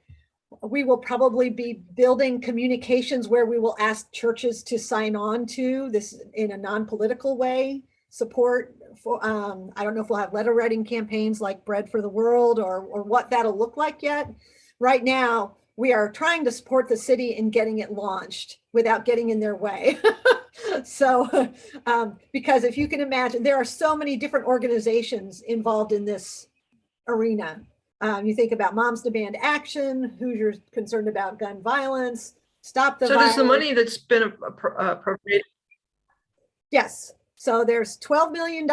A: we will probably be building communications where we will ask churches to sign on to this in a non-political way, support for, I don't know if we'll have letter writing campaigns like Bread for the World or what that'll look like yet. Right now, we are trying to support the city in getting it launched without getting in their way. So, because if you can imagine, there are so many different organizations involved in this arena. You think about Moms Demand Action, Hoosiers Concerned About Gun Violence, Stop the
F: So
A: Violence.
F: does the money that's been appropriated,
A: Yes. So there's $12 million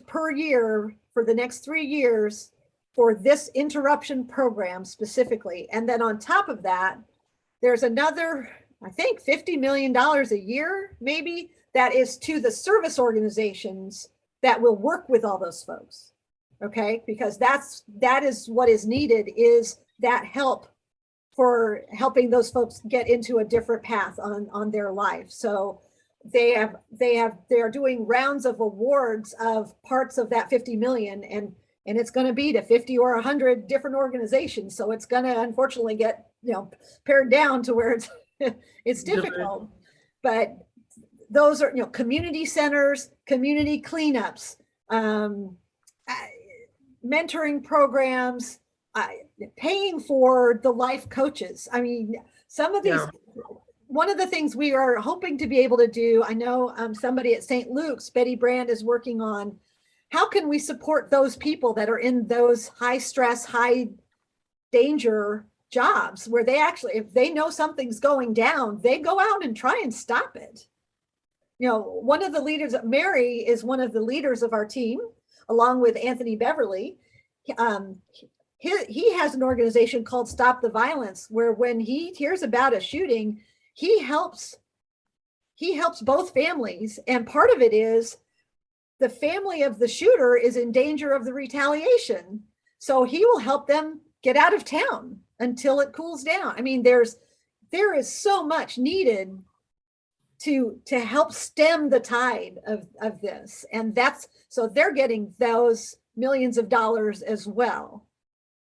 A: per year for the next 3 years for this interruption program specifically. And then on top of that, there's another, I think, $50 million a year, maybe, that is to the service organizations that will work with all those folks. Okay, because that is what is needed, is that help for helping those folks get into a different path on their life. So they are doing rounds of awards of parts of that 50 million, and it's going to be to 50 or 100 different organizations. So it's going to unfortunately get pared down to where it's difficult. But those are community centers, community cleanups, mentoring programs, paying for the life coaches. I mean, some of these, one of the things we are hoping to be able to do, I know somebody at St. Luke's, Betty Brand, is working on, how can we support those people that are in those high stress, high danger jobs where they actually, if they know something's going down, they go out and try and stop it. One of the leaders, Mary is one of the leaders of our team, along with Anthony Beverly. He has an organization called Stop the Violence, where when he hears about a shooting, he helps both families. And part of it is the family of the shooter is in danger of the retaliation. So he will help them get out of town until it cools down. I mean, there is so much needed to help stem the tide of this. And so they're getting those millions of dollars as well.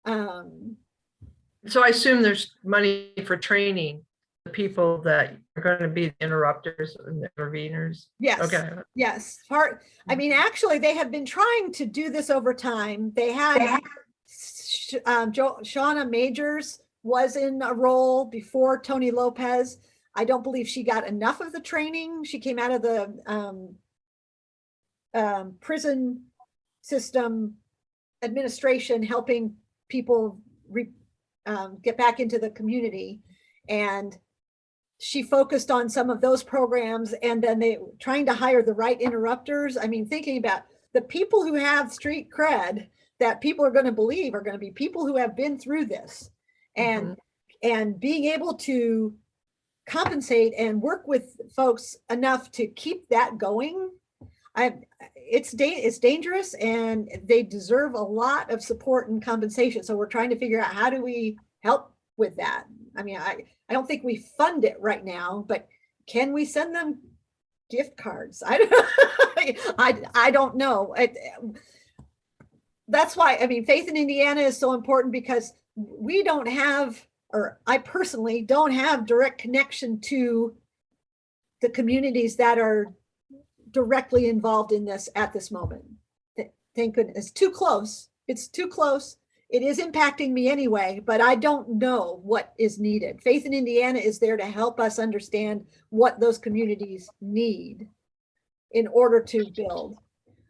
F: so I assume there's money for training the people that are going to be the interrupters and the interveners?
A: Yes.
F: Okay.
A: Yes. I mean, actually, they have been trying to do this over time. They had Shauna Majors was in a role before Tony Lopez. I don't believe she got enough of the training. She came out of the prison system administration, helping people get back into the community. And she focused on some of those programs, and then they trying to hire the right interrupters. I mean, thinking about the people who have street cred that people are going to believe are going to be people who have been through this, and being able to compensate and work with folks enough to keep that going. It's dangerous, and they deserve a lot of support and compensation. So we're trying to figure out, how do we help with that? I mean, I don't think we fund it right now, but can we send them gift cards? I don't know. That's why, I mean, Faith in Indiana is so important, because we don't have, or I personally don't have, direct connection to the communities that are directly involved in this at this moment. Thank goodness. It's too close. It's too close. It is impacting me anyway, but I don't know what is needed. Faith in Indiana is there to help us understand what those communities need in order to build.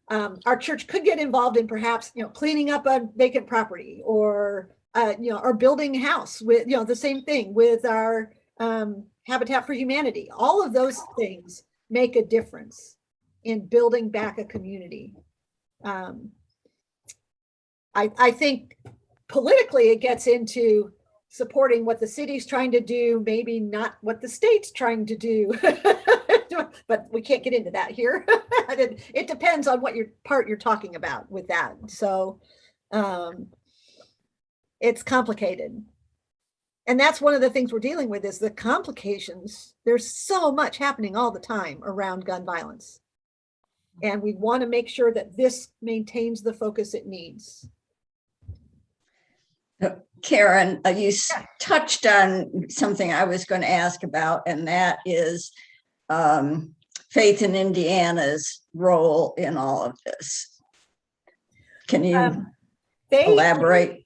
A: Our church could get involved in perhaps, cleaning up a vacant property, or or building a house with, the same thing with our Habitat for Humanity. All of those things make a difference in building back a community. I think politically it gets into supporting what the city's trying to do, maybe not what the state's trying to do. but we can't get into that here. It depends on what you're talking about with that. So it's complicated. And that's one of the things we're dealing with is the complications. There's so much happening all the time around gun violence. And we want to make sure that this maintains the focus it needs.
G: Karen, touched on something I was going to ask about, and that is Faith in Indiana's role in all of this. Can you elaborate?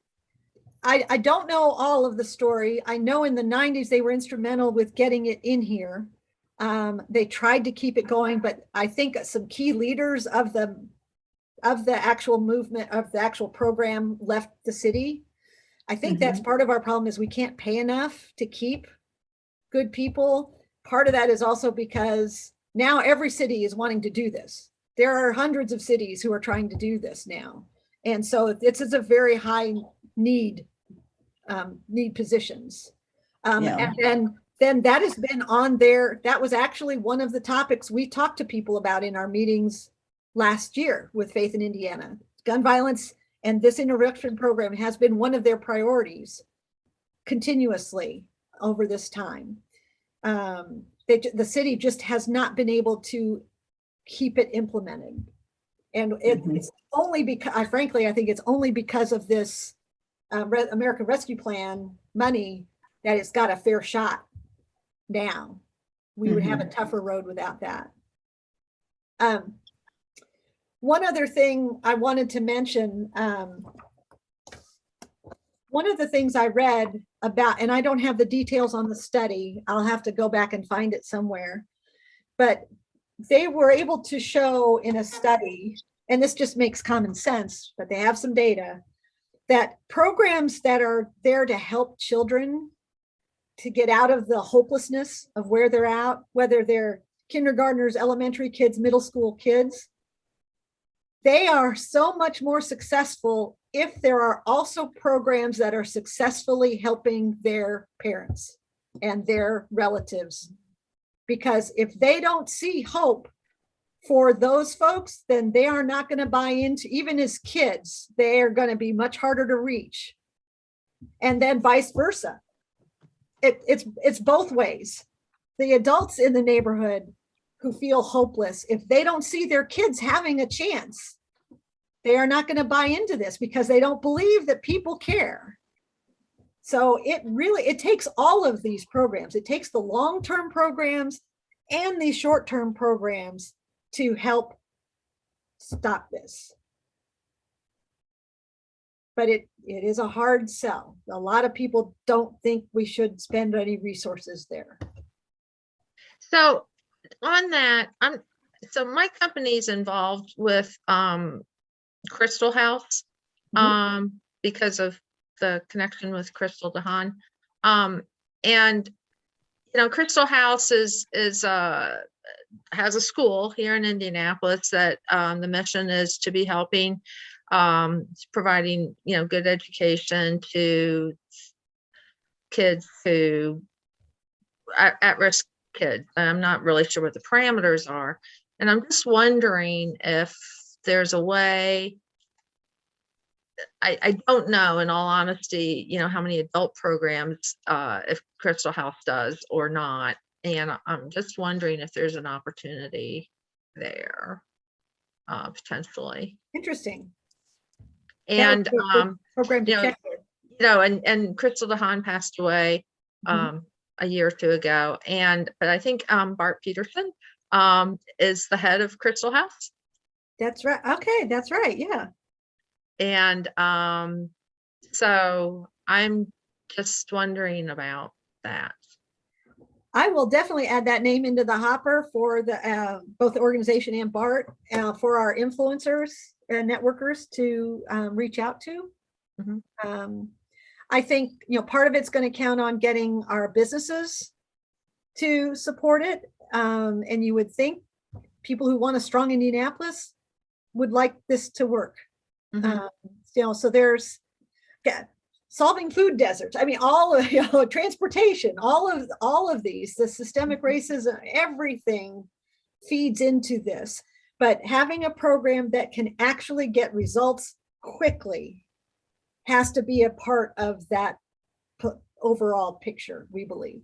A: I don't know all of the story. I know in the 90s, they were instrumental with getting it in here. They tried to keep it going, but I think some key leaders of the actual movement, of the actual program, left the city. I think that's part of our problem is we can't pay enough to keep good people. Part of that is also because now every city is wanting to do this. There are hundreds of cities who are trying to do this now. And so this is a very high need positions. And then that has been on there. That was actually one of the topics we talked to people about in our meetings last year with Faith in Indiana. Gun violence and this interruption program has been one of their priorities continuously over this time. The city just has not been able to keep it implemented. And it's only because, frankly, I think it's only because of this American Rescue Plan money that it's got a fair shot now. We would have a tougher road without that. One other thing I wanted to mention, one of the things I read about, and I don't have the details on the study, I'll have to go back and find it somewhere, but they were able to show in a study, and this just makes common sense, but they have some data, that programs that are there to help children to get out of the hopelessness of where they're at, whether they're kindergartners, elementary kids, middle school kids, they are so much more successful if there are also programs that are successfully helping their parents and their relatives. Because if they don't see hope for those folks, then they are not going to buy into, even as kids, they are going to be much harder to reach. And then vice versa. It's both ways. The adults in the neighborhood who feel hopeless, if they don't see their kids having a chance, they are not going to buy into this because they don't believe that people care. So it takes all of these programs. It takes the long-term programs and these short-term programs to help stop this. But it is a hard sell. A lot of people don't think we should spend any resources there.
D: So on that, so my company's involved with Crystal House because of the connection with Crystal DeHaan. And Crystal House has a school here in Indianapolis that the mission is to be helping providing good education to kids who at-risk kids. And I'm not really sure what the parameters are. And I'm just wondering if there's a way, I don't know, in all honesty, how many adult programs if Crystal House does or not. And I'm just wondering if there's an opportunity there, potentially.
A: Interesting.
D: And
A: program to check with.
D: And Crystal DeHaan passed away a year or two ago. But I think Bart Peterson is the head of Crystal House.
A: That's right. Okay, that's right. Yeah.
D: And so I'm just wondering about that.
A: I will definitely add that name into the hopper for the both the organization and Bart for our influencers and networkers to reach out to. I think part of it's going to count on getting our businesses to support it, and you would think people who want a strong Indianapolis would like this to work. So there's solving food deserts. I mean, all of transportation, all of these, the systemic racism, everything feeds into this. But having a program that can actually get results quickly has to be a part of that overall picture, we believe.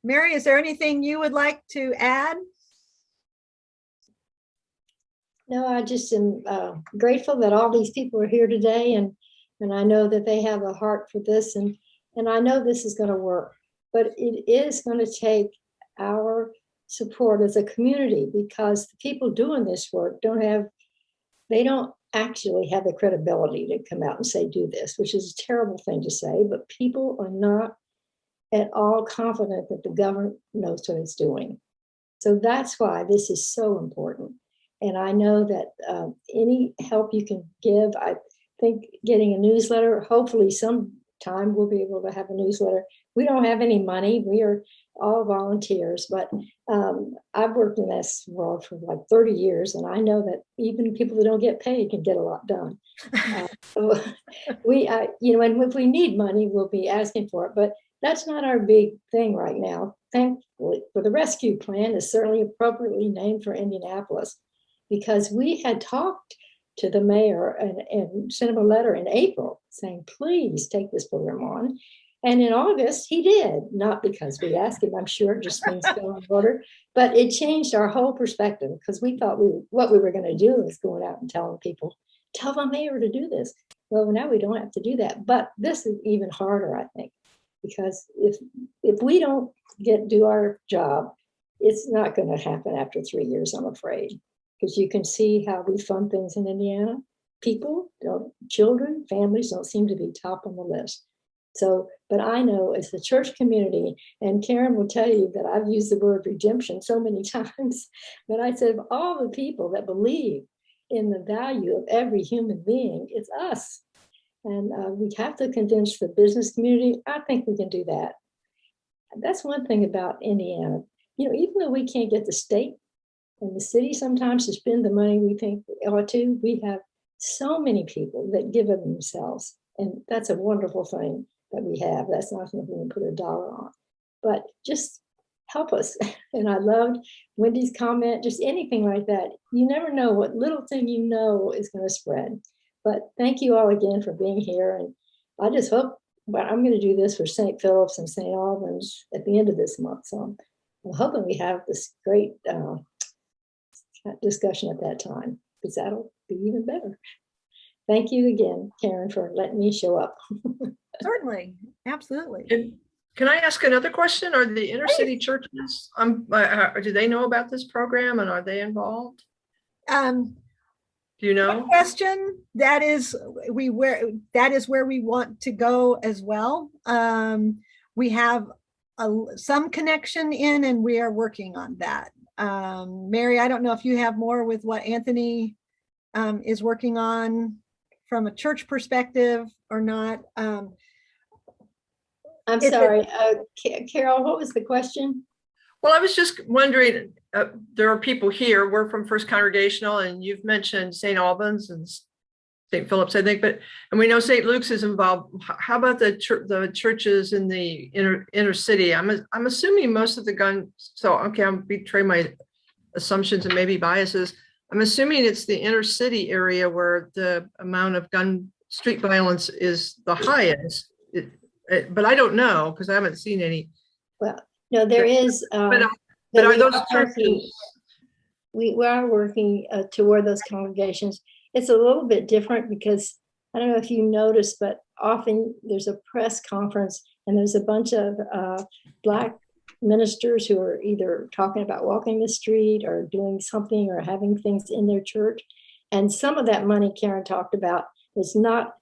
A: Mary, is there anything you would like to add?
H: No, I just am grateful that all these people are here today, and I know that they have a heart for this, and I know this is going to work, but it is going to take our support as a community, because the people doing this work they don't actually have the credibility to come out and say, do this, which is a terrible thing to say, but people are not at all confident that the government knows what it's doing. So that's why this is so important. And I know that any help you can give, I think getting a newsletter, hopefully sometime we'll be able to have a newsletter. We don't have any money. We are all volunteers, but I've worked in this world for like 30 years, and I know that even people that don't get paid can get a lot done. So we, and if we need money, we'll be asking for it, but that's not our big thing right now. Thankfully, for the rescue plan is certainly appropriately named for Indianapolis, because we had talked to the mayor and sent him a letter in April saying, please take this program on. And in August, he did, not because we asked him, I'm sure, just things fell in order, but it changed our whole perspective, because we thought what we were going to do was going out and telling people, tell the mayor to do this. Well, now we don't have to do that. But this is even harder, I think, because if we don't do our job, it's not going to happen after 3 years, I'm afraid, because you can see how we fund things in Indiana. Children, families don't seem to be top on the list. So, but I know as the church community, and Karen will tell you that I've used the word redemption so many times, but I said of all the people that believe in the value of every human being, it's us. And we have to convince the business community. I think we can do that. That's one thing about Indiana. Even though we can't get the state and the city sometimes to spend the money we think we ought to, we have so many people that give of themselves. And that's a wonderful thing that we have. That's not something we can put a dollar on, but just help us. And I loved Wendy's comment, just anything like that. You never know what little thing is going to spread. But thank you all again for being here. And I just hope, I'm going to do this for St. Philip's and St. Albans at the end of this month. So I'm hoping we have this great discussion at that time, because that'll be even better. Thank you again, Karen, for letting me show up.
A: Certainly, absolutely.
F: And can I ask another question? Are the inner city churches, do they know about this program, and are they involved? Do you know?
A: Good question. That is where we want to go as well. We have some connection in, and we are working on that. Mary, I don't know if you have more with what Anthony is working on from a church perspective or not.
H: I'm sorry, Carol, what was the question?
F: Well, I was just wondering, there are people here, we're from First Congregational, and you've mentioned St. Albans and St. Philip's, I think, and we know St. Luke's is involved. How about the churches in the inner city? I'm assuming most of the I'll betray my assumptions and maybe biases. I'm assuming it's the inner city area where the amount of street violence is the highest. But I don't know, because I haven't seen any.
H: Well, no, there is.
F: But are those churches?
H: We are working toward those congregations. It's a little bit different because I don't know if you noticed, but often there's a press conference and there's a bunch of Black ministers who are either talking about walking the street or doing something or having things in their church. And some of that money Karen talked about is not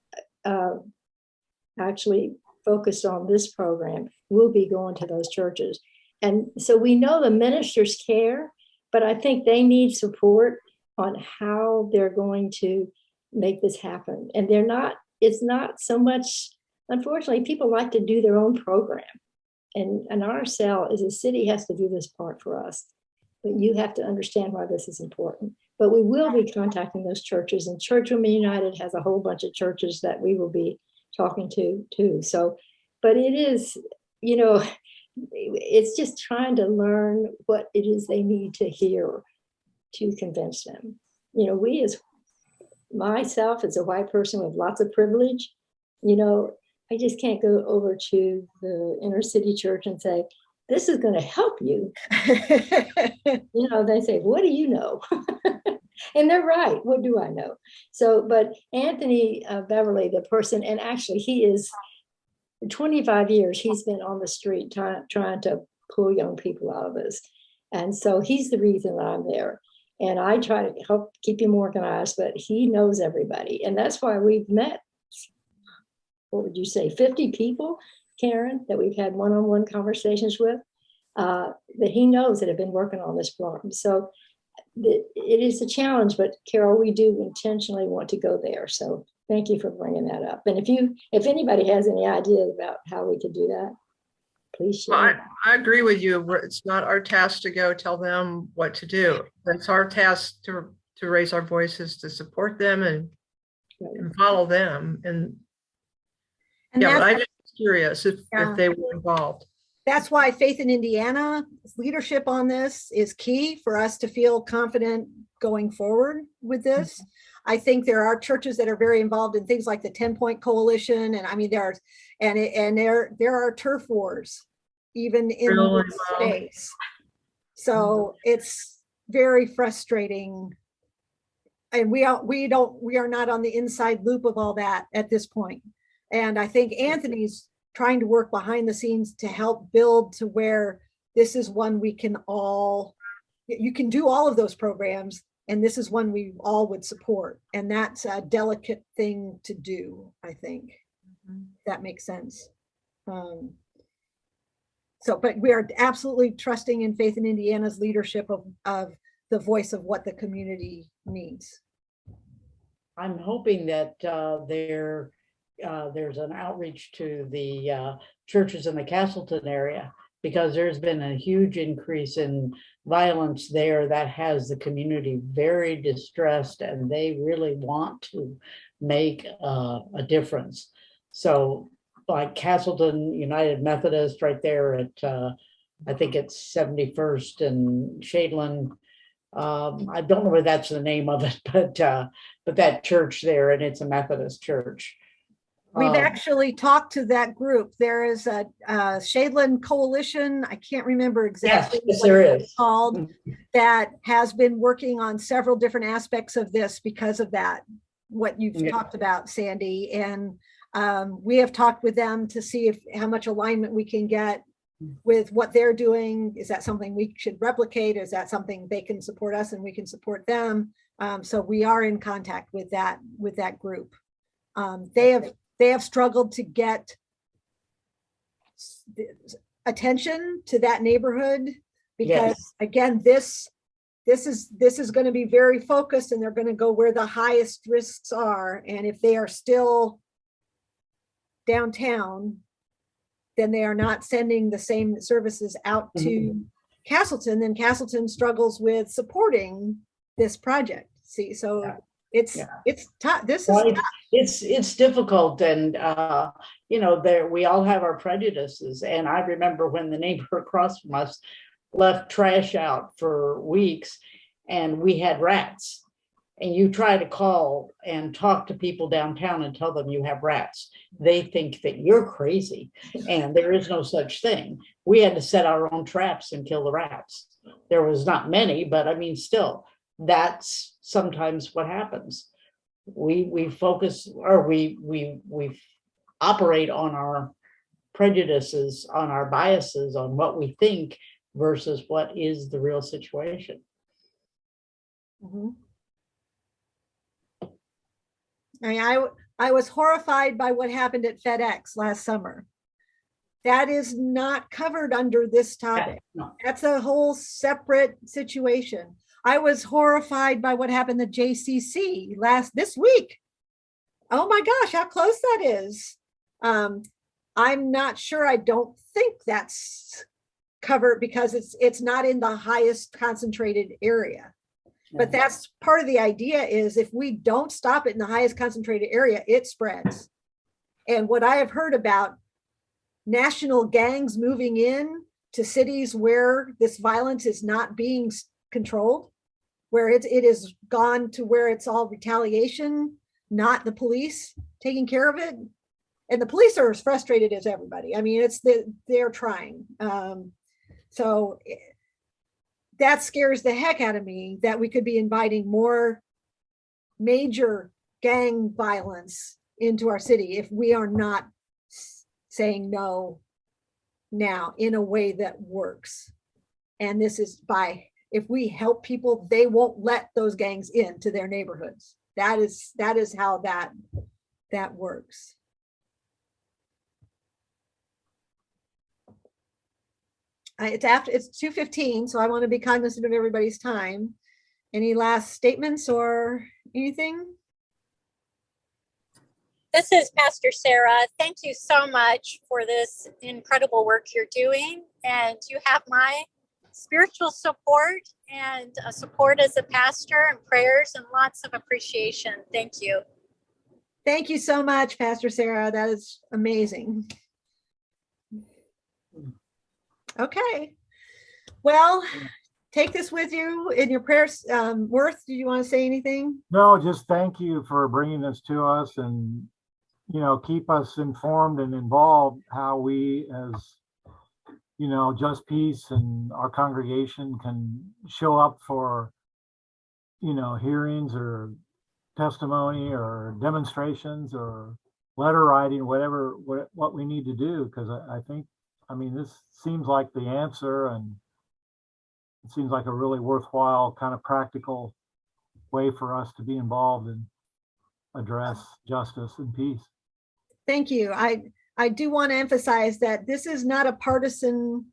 H: actually focused on this program. Will be going to those churches. And so we know the ministers care, but I think they need support on how they're going to make this happen. And it's not so much, unfortunately, people like to do their own program. And our cell as a city has to do this part for us. But you have to understand why this is important. But we will be contacting those churches, and Church Women United has a whole bunch of churches that we will be talking to too. So but it is, you know, it's just trying to learn what it is they need to hear to convince them. You know, we as myself as a white person with lots of privilege, you know, I just can't go over to the inner city church and say, this is going to help you. You know, they say, what do you know? And they're right. What do I know? So, but Anthony Beverly, the person, and actually he is 25 years, he's been on the street trying to pull young people out of this. And so he's the reason that I'm there. And I try to help keep him organized, but he knows everybody. And that's why we've met, what would you say, 50 people, Karen, that we've had one-on-one conversations with, that he knows that have been working on this problem. So it is a challenge, but Carol, we do intentionally want to go there. So thank you for bringing that up. And if anybody has any ideas about how we could do that, please share.
F: I agree with you. It's not our task to go tell them what to do. It's our task to raise our voices, to support them and follow them. And yeah, but I'm just curious if they were involved.
A: That's why Faith in Indiana's leadership on this is key for us to feel confident going forward with this. I think there are churches that are very involved in things like the 10-point coalition. And I mean, there are turf wars even in this space. So it's very frustrating. And we are not on the inside loop of all that at this point. And I think Anthony's trying to work behind the scenes to help build to where this is one we can all, you can do all of those programs, and this is one we all would support. And that's a delicate thing to do, I think. That makes sense. But we are absolutely trusting in Faith in Indiana's leadership of the voice of what the community needs.
I: I'm hoping that there's an outreach to the churches in the Castleton area, because there's been a huge increase in violence there that has the community very distressed, and they really want to make a difference. So like Castleton United Methodist right there at I think it's 71st and Shadeland. I don't know whether that's the name of it, but that church there, and it's a Methodist church.
A: We've actually talked to that group. There is a Shadeland Coalition. I can't remember exactly
I: what it's
A: called, that has been working on several different aspects of this because of that, what you've talked about, Sandy. And we have talked with them to see how much alignment we can get with what they're doing. Is that something we should replicate? Is that something they can support us and we can support them? So we are in contact with that group. They have struggled to get attention to that neighborhood because again, this is going to be very focused, and they're going to go where the highest risks are. And if they are still downtown, then they are not sending the same services out to Castleton. Then Castleton struggles with supporting this project. See, so it's tough. This is tough.
I: It's difficult, and there we all have our prejudices. And I remember when the neighbor across from us left trash out for weeks, and we had rats. And you try to call and talk to people downtown and tell them you have rats, they think that you're crazy, and there is no such thing. We had to set our own traps and kill the rats. There was not many, but I mean, still, that's sometimes what happens. We focus, or we operate on our prejudices, on our biases, on what we think versus what is the real situation.
A: I mean, I was horrified by what happened at FedEx last summer. That is not covered under this topic. No. That's a whole separate situation. I was horrified by what happened at JCC this week. Oh my gosh, how close that is. I'm not sure. I don't think that's covered because it's not in the highest concentrated area. But that's part of the idea, is if we don't stop it in the highest concentrated area, it spreads. And what I have heard about national gangs moving in to cities where this violence is not being controlled, where it is gone to where it's all retaliation, not the police taking care of it. And the police are as frustrated as everybody. I mean, they're trying. So that scares the heck out of me that we could be inviting more major gang violence into our city if we are not saying no now in a way that works. And this is by, if we help people, they won't let those gangs into their neighborhoods. That is how that works. It's 2:15, so I want to be cognizant of everybody's time. Any last statements or anything?
J: This is Pastor Sarah. Thank you so much for this incredible work you're doing. And you have my spiritual support and support as a pastor and prayers and lots of appreciation. Thank you.
A: Thank you so much, Pastor Sarah. That is amazing. Okay. Well, take this with you in your prayers. Worth, do you want to say anything?
B: No, just thank you for bringing this to us, and keep us informed and involved how we as Just Peace and our congregation can show up for hearings or testimony or demonstrations or letter writing, what we need to do, because I think this seems like the answer, and it seems like a really worthwhile kind of practical way for us to be involved and address justice and peace.
A: Thank you. I do want to emphasize that this is not a partisan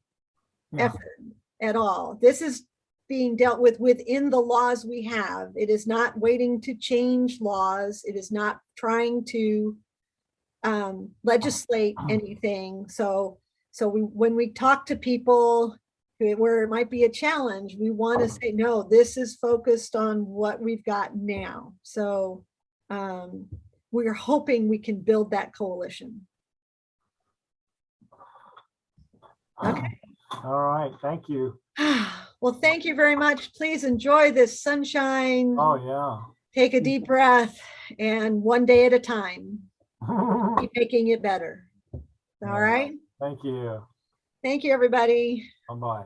A: effort at all. This is being dealt with within the laws we have. It is not waiting to change laws. It is not trying to legislate anything. So when we talk to people where it might be a challenge, we want to say, no, this is focused on what we've got now. So we're hoping we can build that coalition. Okay.
B: All right. Thank you.
A: Well, thank you very much. Please enjoy this sunshine.
B: Oh, yeah.
A: Take a deep breath, and one day at a time, keep making it better. All right.
B: Thank you.
A: Thank you, everybody.
B: Bye-bye.